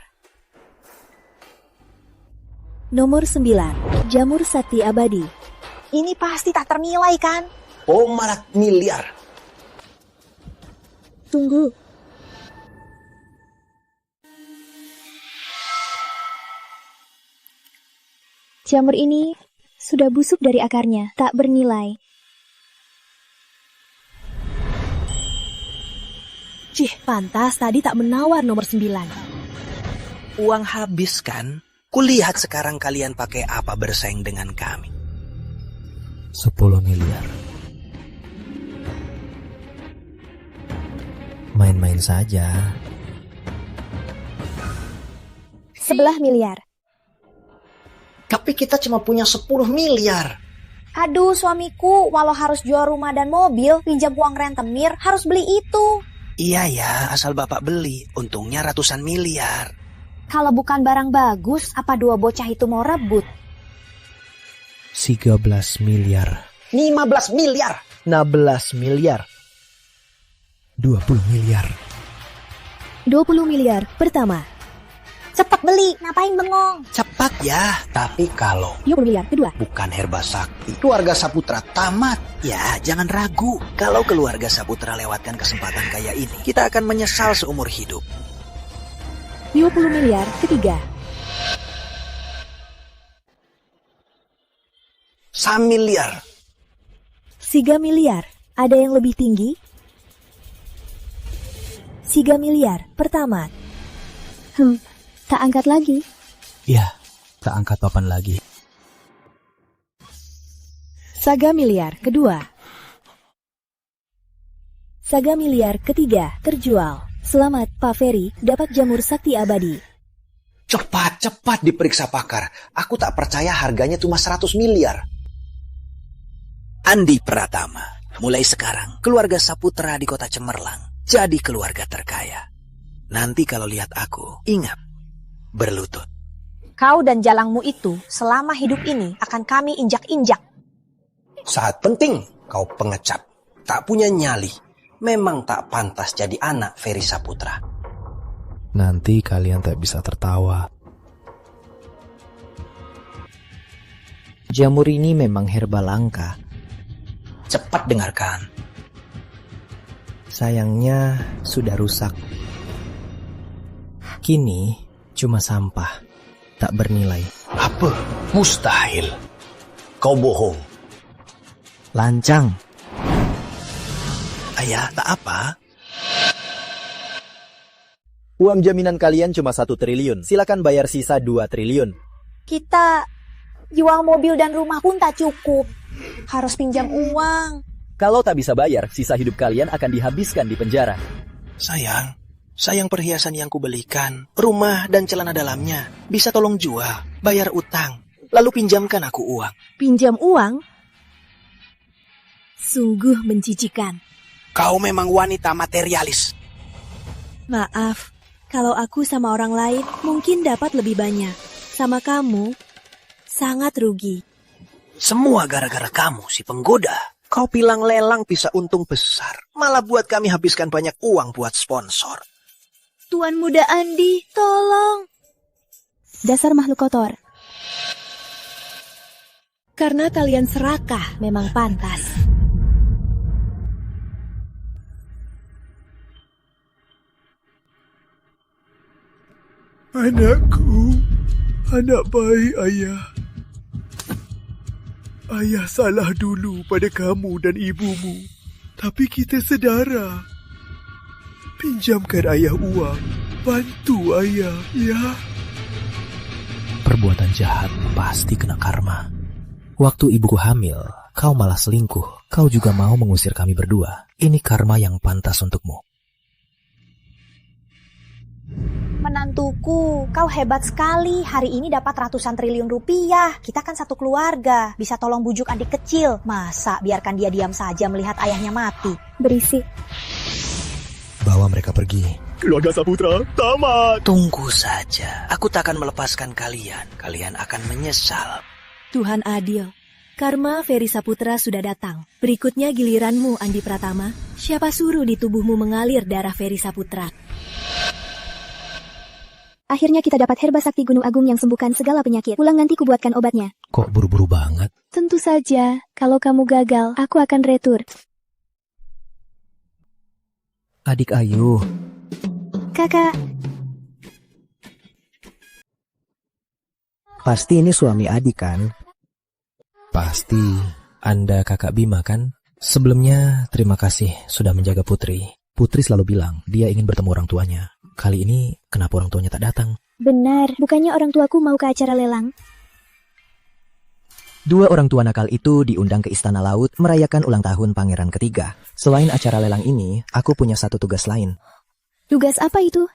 Nomor 9, jamur sakti abadi. Ini pasti tak ternilai kan? Oh, malah miliar. Tunggu. Jamur ini sudah busuk dari akarnya, tak bernilai. Cih, pantas tadi tak menawar nomor 9. Uang habis kan? Kulihat sekarang kalian pakai apa bersaing dengan kami. 10 miliar. Main-main saja. 11 miliar. Tapi kita cuma punya 10 miliar. Aduh suamiku, walau harus jual rumah dan mobil, pinjam uang rentenir, harus beli itu. Iya ya, asal bapak beli. Untungnya ratusan miliar. Kalau bukan barang bagus, apa dua bocah itu mau rebut? 13 miliar. 15 miliar. 16 miliar. 20 miliar. 20 miliar pertama. Cepat beli, ngapain bengong? Cepat ya, tapi kalau 20 miliar kedua. bukan Herba Sakti, Keluarga Saputra tamat. ya jangan ragu. Kalau keluarga Saputra lewatkan kesempatan kayak ini, kita akan menyesal seumur hidup. 20 miliar ketiga. 1 miliar. 3 miliar. Ada yang lebih tinggi? 3 miliar pertama. Tak angkat lagi. Ya, tak angkat papan lagi. 3 miliar kedua. 3 miliar ketiga terjual. Selamat Pak Ferry, dapat jamur sakti abadi. Cepat diperiksa pakar. Aku tak percaya harganya cuma 100 miliar. Andi Pratama, mulai sekarang keluarga Saputra di kota Cemerlang jadi keluarga terkaya. Nanti kalau lihat aku, ingat, berlutut. Kau dan jalangmu itu selama hidup ini akan kami injak-injak. Saat penting kau pengecap. Tak punya nyali. Memang tak pantas jadi anak Ferry Saputra. Nanti kalian tak bisa tertawa. Jamur ini memang herba langka. Cepat dengarkan. Sayangnya sudah rusak. Kini cuma sampah, tak bernilai. Apa? Mustahil. Kau bohong. Lancang. Ayah, tak apa. Uang jaminan kalian cuma 1 triliun. Silakan bayar sisa 2 triliun. Kita jual mobil dan rumah pun tak cukup. Harus pinjam uang. Kalau tak bisa bayar, sisa hidup kalian akan dihabiskan di penjara. Sayang perhiasan yang kubelikan, rumah dan celana dalamnya. Bisa tolong jual, bayar utang, lalu pinjamkan aku uang. Pinjam uang? Sungguh menjijikan. Kau memang wanita materialis. Maaf, kalau aku sama orang lain mungkin dapat lebih banyak. Sama kamu, sangat rugi. Semua gara-gara kamu, si penggoda. Kau bilang lelang bisa untung besar. Malah buat kami habiskan banyak uang buat sponsor. Tuan Muda Andi, tolong. Dasar makhluk kotor. Karena kalian serakah, memang pantas. Anakku, anak baik ayah. Ayah salah dulu pada kamu dan ibumu. Tapi kita sedara. Pinjamkan ayah uang. Bantu ayah, ya. Perbuatan jahat pasti kena karma. Waktu ibuku hamil, kau malah selingkuh. Kau juga mau mengusir kami berdua. Ini karma yang pantas untukmu. Menantuku, kau hebat sekali. Hari ini dapat ratusan triliun rupiah. Kita kan satu keluarga. Bisa tolong bujuk adik kecil. Masa biarkan dia diam saja melihat ayahnya mati? Berisik. Bawa mereka pergi. Keluarga Saputra, tamat. Tunggu saja. Aku tak akan melepaskan kalian. Kalian akan menyesal. Tuhan adil. Karma Ferry Saputra sudah datang. Berikutnya giliranmu, Andi Pratama. Siapa suruh di tubuhmu mengalir darah Ferry Saputra? Akhirnya kita dapat herba sakti Gunung Agung yang sembuhkan segala penyakit. Pulang nanti kubuatkan obatnya. Kok buru-buru banget? Tentu saja, kalau kamu gagal, aku akan retur. Adik Ayu. Kakak. Pasti ini suami adik kan? Pasti. Anda kakak Bima kan? Sebelumnya terima kasih sudah menjaga Putri. Putri selalu bilang dia ingin bertemu orang tuanya. Kali ini kenapa orang tuanya tak datang? Benar, bukannya orang tuaku mau ke acara lelang? Dua orang tua nakal itu diundang ke Istana Laut merayakan ulang tahun pangeran ketiga. Selain acara lelang ini, aku punya satu tugas lain. Tugas apa itu?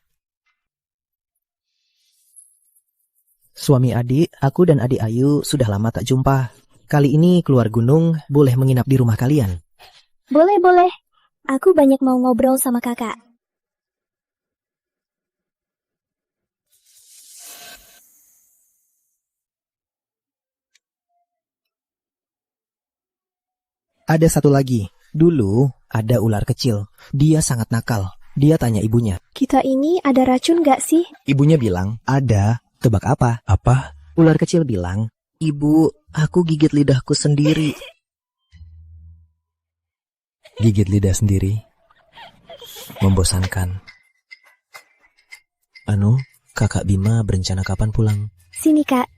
Suami adik, aku dan adik Ayu sudah lama tak jumpa. Kali ini keluar gunung, boleh menginap di rumah kalian? Boleh, boleh. Aku banyak mau ngobrol sama kakak. Ada satu lagi. Dulu ada ular kecil. Dia sangat nakal. Dia tanya ibunya. Kita ini ada racun gak sih? Ibunya bilang, ada. Tebak apa? Apa? Ular kecil bilang, Ibu, aku gigit lidahku sendiri. Gigit lidah sendiri? Membosankan. Anu, kakak Bima berencana kapan pulang? Sini kak,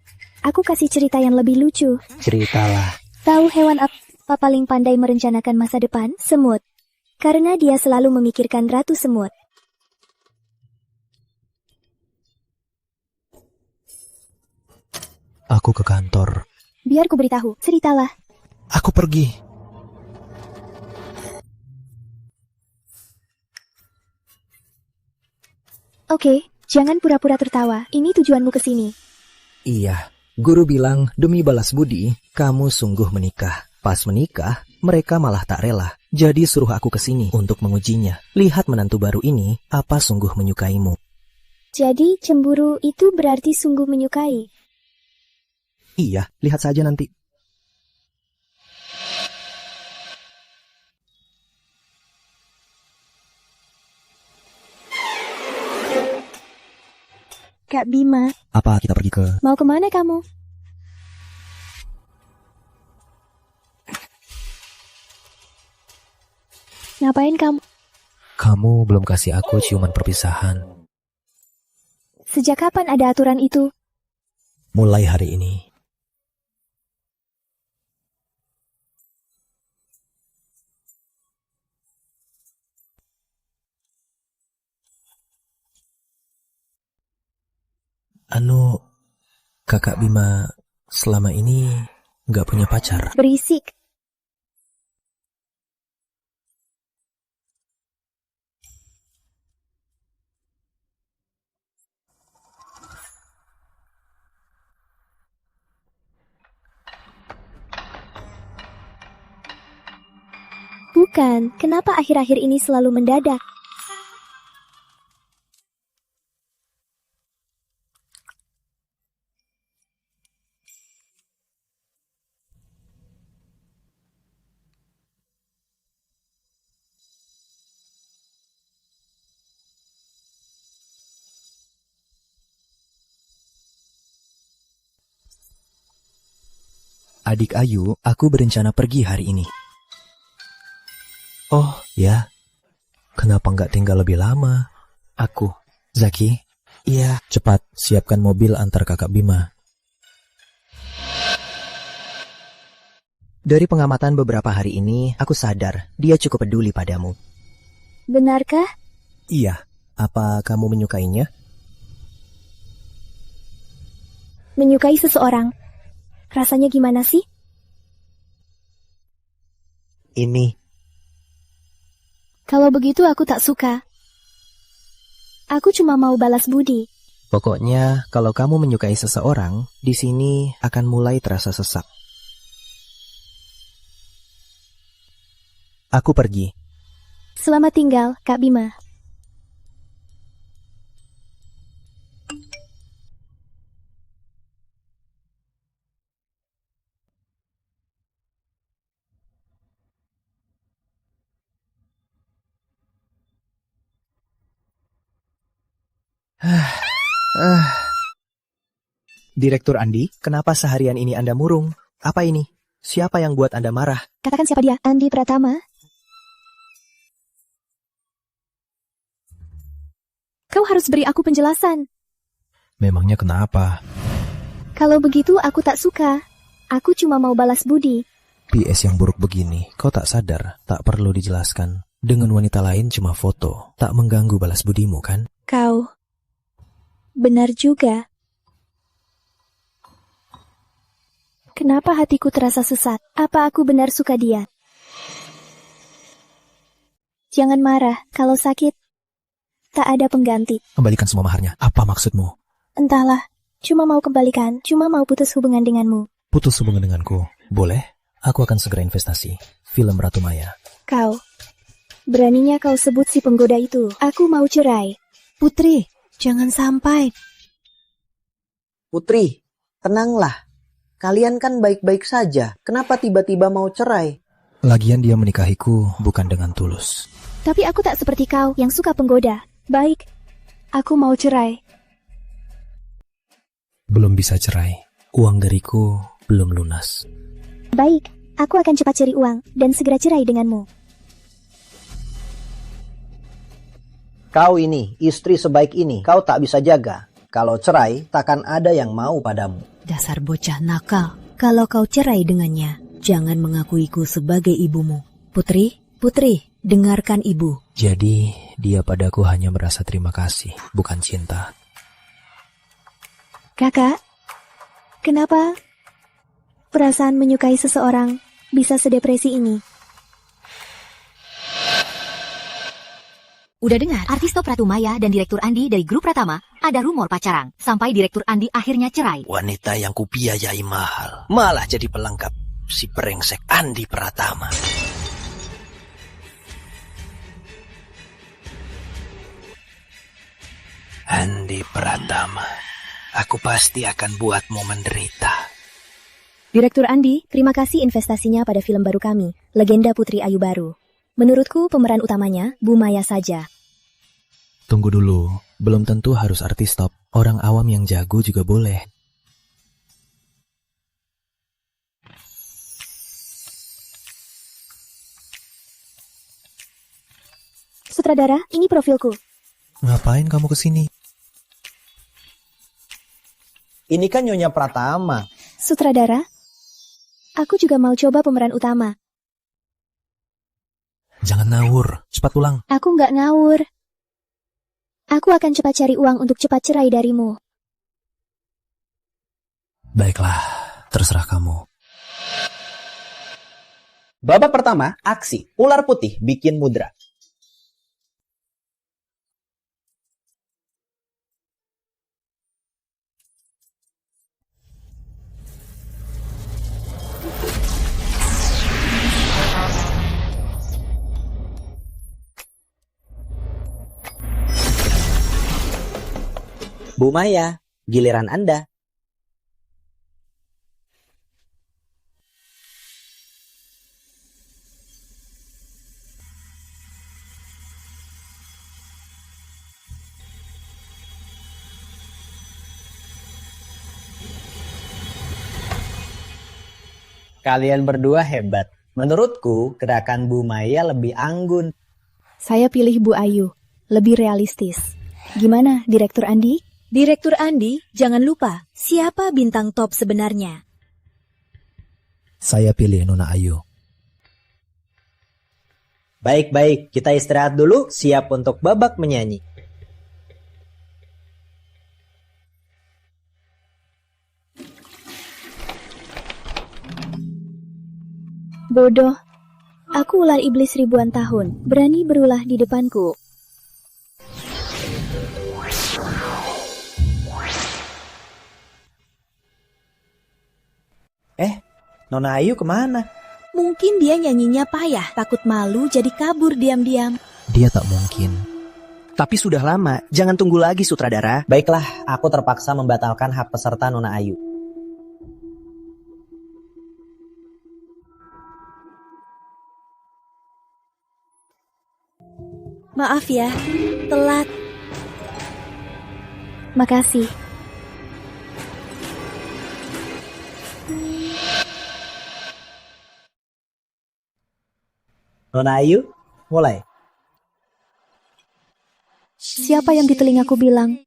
aku kasih cerita yang lebih lucu. Ceritalah. Tahu hewan apa paling pandai merencanakan masa depan? Semut. Karena dia selalu memikirkan ratu semut. Aku ke kantor. Biar ku beritahu, ceritalah. Aku pergi. Oke, jangan pura-pura tertawa. Ini tujuanmu ke sini. Iya, guru bilang demi balas budi, kamu sungguh menikah. Pas menikah, mereka malah tak rela. Jadi suruh aku ke sini untuk mengujinya. Lihat menantu baru ini, apa sungguh menyukaimu. Jadi cemburu itu berarti sungguh menyukai. Iya, lihat saja nanti. Kak Bima. Apa kita pergi ke... Mau kemana kamu? Ngapain kamu? Kamu belum kasih aku ciuman perpisahan. Sejak kapan ada aturan itu? Mulai hari ini. Anu, kakak Bima selama ini nggak punya pacar. Berisik. Bukan, kenapa akhir-akhir ini selalu mendadak? Adik Ayu, aku berencana pergi hari ini. Oh, ya. Kenapa nggak tinggal lebih lama? Aku, Zaki. Iya. Cepat, siapkan mobil antar kakak Bima. Dari pengamatan beberapa hari ini, aku sadar dia cukup peduli padamu. Benarkah? Iya. Apa kamu menyukainya? Menyukai seseorang. Rasanya gimana sih? Ini. Kalau begitu aku tak suka. Aku cuma mau balas budi. Pokoknya, kalau kamu menyukai seseorang, di sini akan mulai terasa sesak. Aku pergi. Selamat tinggal, Kak Bima. Direktur Andi, kenapa seharian ini Anda murung? Apa ini? Siapa yang buat Anda marah? Katakan siapa dia? Andi Pratama. Kau harus beri aku penjelasan. Memangnya kenapa? Kalau begitu aku tak suka. Aku cuma mau balas budi. PS yang buruk begini, kau tak sadar, tak perlu dijelaskan. Dengan wanita lain cuma foto, tak mengganggu balas budimu kan? Kau. Benar juga. Kenapa hatiku terasa sesat? Apa aku benar suka dia? Jangan marah, kalau sakit, tak ada pengganti. Kembalikan semua maharnya. Apa maksudmu? Entahlah, cuma mau kembalikan, cuma mau putus hubungan denganmu. Putus hubungan denganku? Boleh? Aku akan segera investasi. Film Ratu Maya. Kau. Beraninya kau sebut si penggoda itu. Aku mau cerai. Putri, jangan sampai. Putri, tenanglah. Kalian kan baik-baik saja. Kenapa tiba-tiba mau cerai? Lagian dia menikahiku bukan dengan tulus. Tapi aku tak seperti kau yang suka penggoda. Baik, aku mau cerai. Belum bisa cerai. Uang dariku belum lunas. Baik, aku akan cepat cari uang dan segera cerai denganmu. Kau ini, istri sebaik ini, kau tak bisa jaga. Kalau cerai, takkan ada yang mau padamu. Dasar bocah nakal. Kalau kau cerai dengannya, jangan mengakuiku sebagai ibumu. Putri, dengarkan ibu. Jadi, dia padaku hanya merasa terima kasih, bukan cinta. Kakak, kenapa perasaan menyukai seseorang bisa sedepresi ini? Udah dengar, artis top Ratu Maya dan Direktur Andi dari grup Pratama ada rumor pacaran. Sampai Direktur Andi akhirnya cerai. Wanita yang kubiayai mahal, malah jadi pelengkap si brengsek Andi Pratama. Andi Pratama, aku pasti akan buatmu menderita. Direktur Andi, terima kasih investasinya pada film baru kami, Legenda Putri Ayu Baru. Menurutku pemeran utamanya Bu Maya saja. Tunggu dulu, belum tentu harus artis top. Orang awam yang jago juga boleh. Sutradara, ini profilku. Ngapain kamu kesini? Ini kan Nyonya Pratama. Sutradara, aku juga mau coba pemeran utama. Jangan ngawur, cepat pulang. Aku nggak ngawur. Aku akan cepat cari uang untuk cepat cerai darimu. Baiklah, terserah kamu. Babak pertama, aksi. Ular putih bikin mudra. Bu Maya, giliran Anda. Kalian berdua hebat. Menurutku, gerakan Bu Maya lebih anggun. Saya pilih Bu Ayu, lebih realistis. Gimana, Direktur Andi? Direktur Andi, jangan lupa, siapa bintang top sebenarnya? Saya pilih Nona Ayu. Baik-baik, kita istirahat dulu, siap untuk babak menyanyi. Bodoh. Aku ular iblis ribuan tahun, berani berulah di depanku. Nona Ayu kemana? Mungkin dia nyanyinya payah, takut malu jadi kabur diam-diam. Dia tak mungkin. Tapi sudah lama, jangan tunggu lagi sutradara. Baiklah, aku terpaksa membatalkan hak peserta Nona Ayu. Maaf ya, telat. Makasih. Nona Ayu, mulai. Siapa yang di telingaku bilang,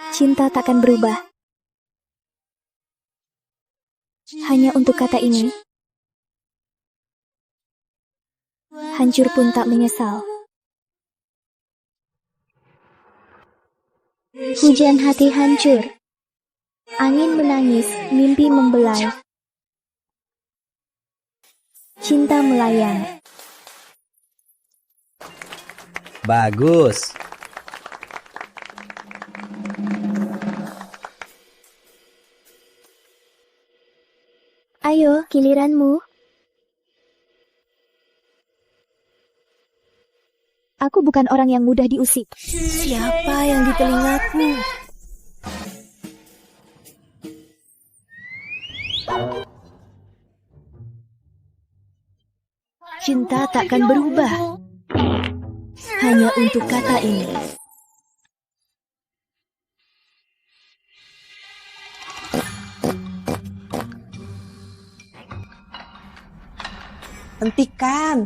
cinta takkan berubah. Hanya untuk kata ini, hancur pun tak menyesal. Hujan hati hancur. Angin menangis, mimpi membelai. Cinta melayang. Bagus. Ayo, giliranmu. Aku bukan orang yang mudah diusik. Siapa yang di telingaku? Cinta takkan berubah. Hanya untuk kata ini. Hentikan.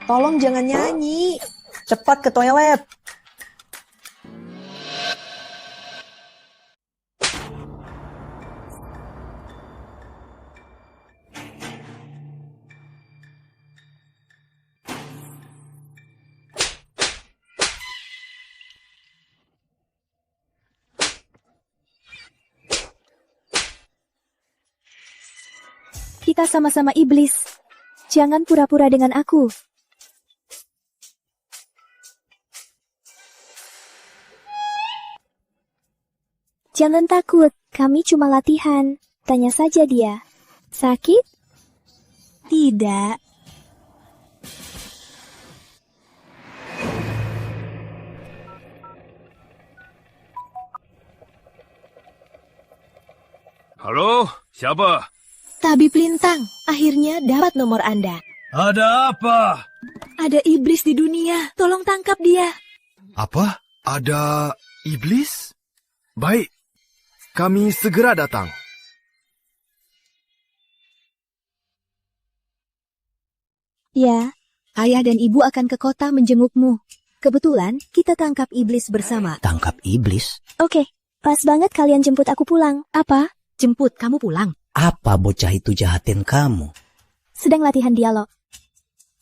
Tolong jangan nyanyi. Cepat ke toilet. Kita sama-sama iblis. Jangan pura-pura dengan aku. Jangan takut, kami cuma latihan. Tanya saja dia. Sakit? Tidak. Halo, siapa? Tabib Lintang, akhirnya dapat nomor Anda. Ada apa? Ada iblis di dunia, tolong tangkap dia. Apa? Ada iblis? Baik, kami segera datang. Ya, ayah dan ibu akan ke kota menjengukmu. Kebetulan, kita tangkap iblis bersama. Tangkap iblis? Oke, pas banget kalian jemput aku pulang. Apa? Jemput kamu pulang? Apa bocah itu jahatin kamu? Sedang latihan dialog.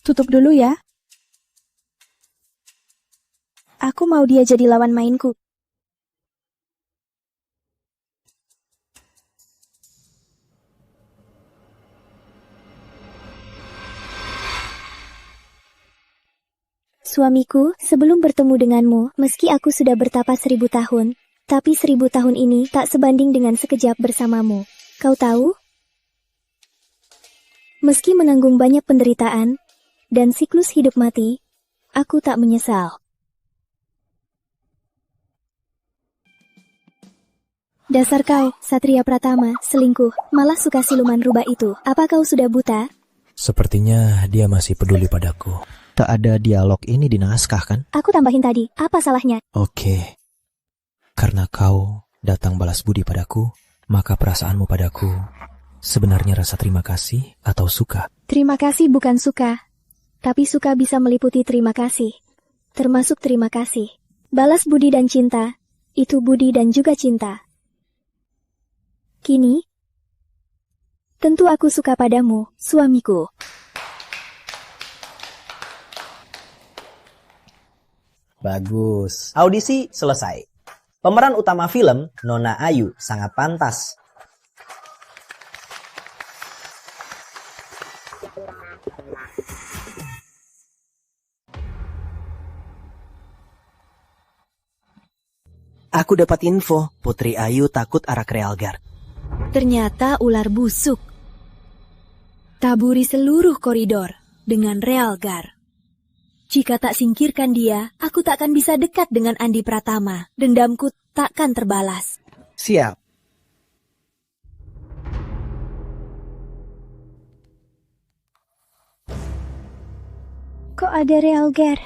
Tutup dulu ya. Aku mau dia jadi lawan mainku. Suamiku, sebelum bertemu denganmu, meski aku sudah bertapa 1000 tahun, tapi 1000 tahun ini tak sebanding dengan sekejap bersamamu. Kau tahu? Meski menanggung banyak penderitaan dan siklus hidup mati, aku tak menyesal. Dasar kau, Satria Pratama, selingkuh, malah suka siluman rubah itu. Apa kau sudah buta? Sepertinya dia masih peduli padaku. Tak ada dialog ini di naskah kan? Aku tambahin tadi, apa salahnya? Oke. Karena kau datang balas budi padaku, maka perasaanmu padaku sebenarnya rasa terima kasih atau suka? Terima kasih bukan suka, tapi suka bisa meliputi terima kasih, termasuk terima kasih. Balas budi dan cinta, itu budi dan juga cinta. Kini, tentu aku suka padamu, suamiku. Bagus. Audisi selesai. Pemeran utama film, Nona Ayu, sangat pantas. Aku dapat info, Putri Ayu takut arak Realgar. Ternyata ular busuk. Taburi seluruh koridor dengan Realgar. Jika tak singkirkan dia, aku tak akan bisa dekat dengan Andi Pratama. Dendamku takkan terbalas. Siap. Kok ada Realgar?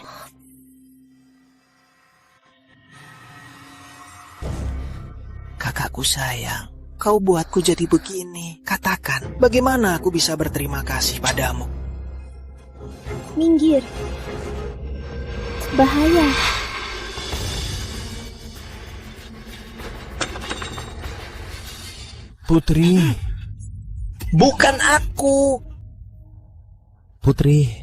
Kakakku sayang, kau buatku jadi begini. Katakan, bagaimana aku bisa berterima kasih padamu? Minggir. Bahaya. Putri. Bukan aku. Putri,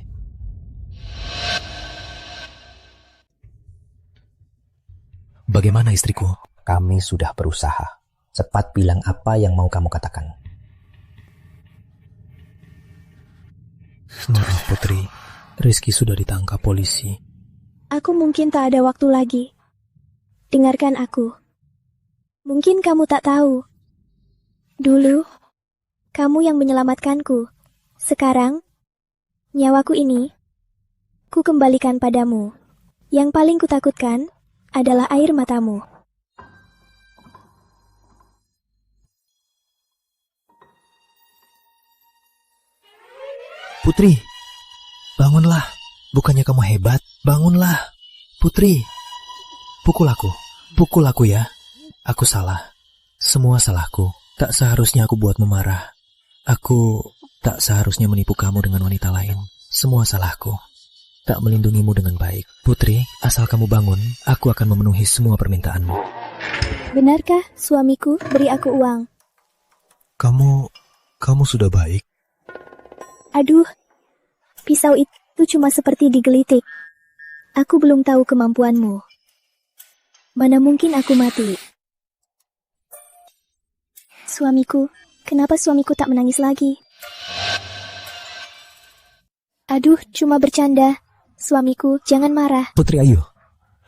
Bagaimana istriku? Kami sudah berusaha. Cepat bilang apa yang mau kamu katakan. Maaf Putri, Rizky sudah ditangkap polisi. Aku mungkin tak ada waktu lagi. Dengarkan aku. Mungkin kamu tak tahu. Dulu, kamu yang menyelamatkanku. Sekarang, nyawaku ini, ku kembalikan padamu. Yang paling kutakutkan adalah air matamu. Putri, bangunlah. Bukannya kamu hebat? Bangunlah. Putri, pukul aku ya. Aku salah. Semua salahku. Tak seharusnya aku buat memarah. Aku tak seharusnya menipu kamu dengan wanita lain. Semua salahku. Tak melindungimu dengan baik. Putri, asal kamu bangun, aku akan memenuhi semua permintaanmu. Benarkah suamiku beri aku uang? Kamu sudah baik? Aduh, pisau itu cuma seperti digelitik. Aku belum tahu kemampuanmu. Mana mungkin aku mati. Suamiku, kenapa suamiku tak menangis lagi? Aduh, cuma bercanda. Suamiku, jangan marah. Putri Ayu,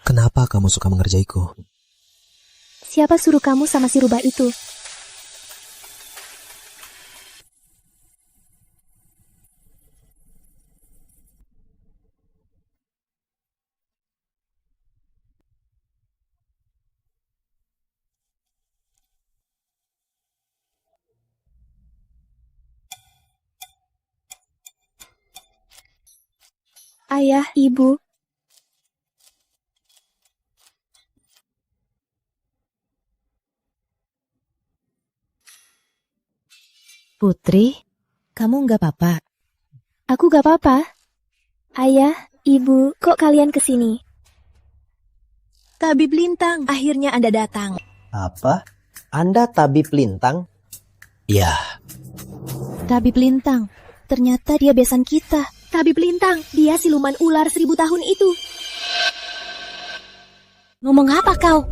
kenapa kamu suka mengerjaiku? Siapa suruh kamu sama si rubah itu? Ayah, ibu. Putri, kamu nggak apa-apa? Aku gak apa-apa. Ayah, ibu, kok kalian kesini? Tabib Lintang, akhirnya Anda datang. Apa? Anda tabib Lintang? Ya. Tabib Lintang, ternyata dia besan kita. Tabib Lintang, dia siluman ular 1000 tahun itu. Ngomong apa kau?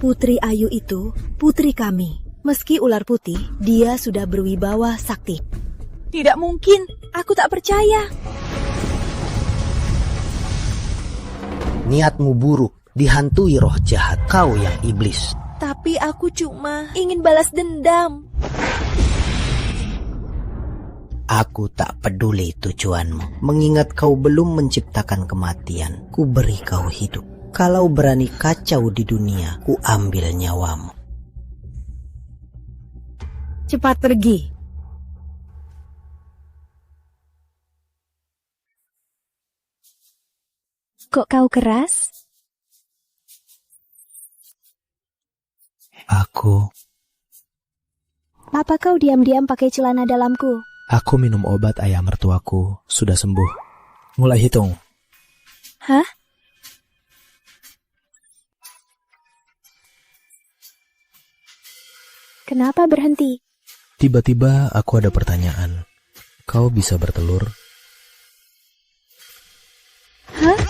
Putri Ayu itu putri kami. Meski ular putih, dia sudah berwibawa sakti. Tidak mungkin, aku tak percaya. Niatmu buruk, dihantui roh jahat, kau yang iblis. Tapi aku cuma ingin balas dendam. Aku tak peduli tujuanmu. Mengingat kau belum menciptakan kematian, ku beri kau hidup. Kalau berani kacau di dunia, ku ambil nyawamu. Cepat pergi. Kok kau keras? Aku Apa kau diam-diam pakai celana dalamku? Aku minum obat ayah mertuaku, sudah sembuh. Mulai hitung. Hah? Kenapa berhenti? Tiba-tiba aku ada pertanyaan. Kau bisa bertelur? Hah?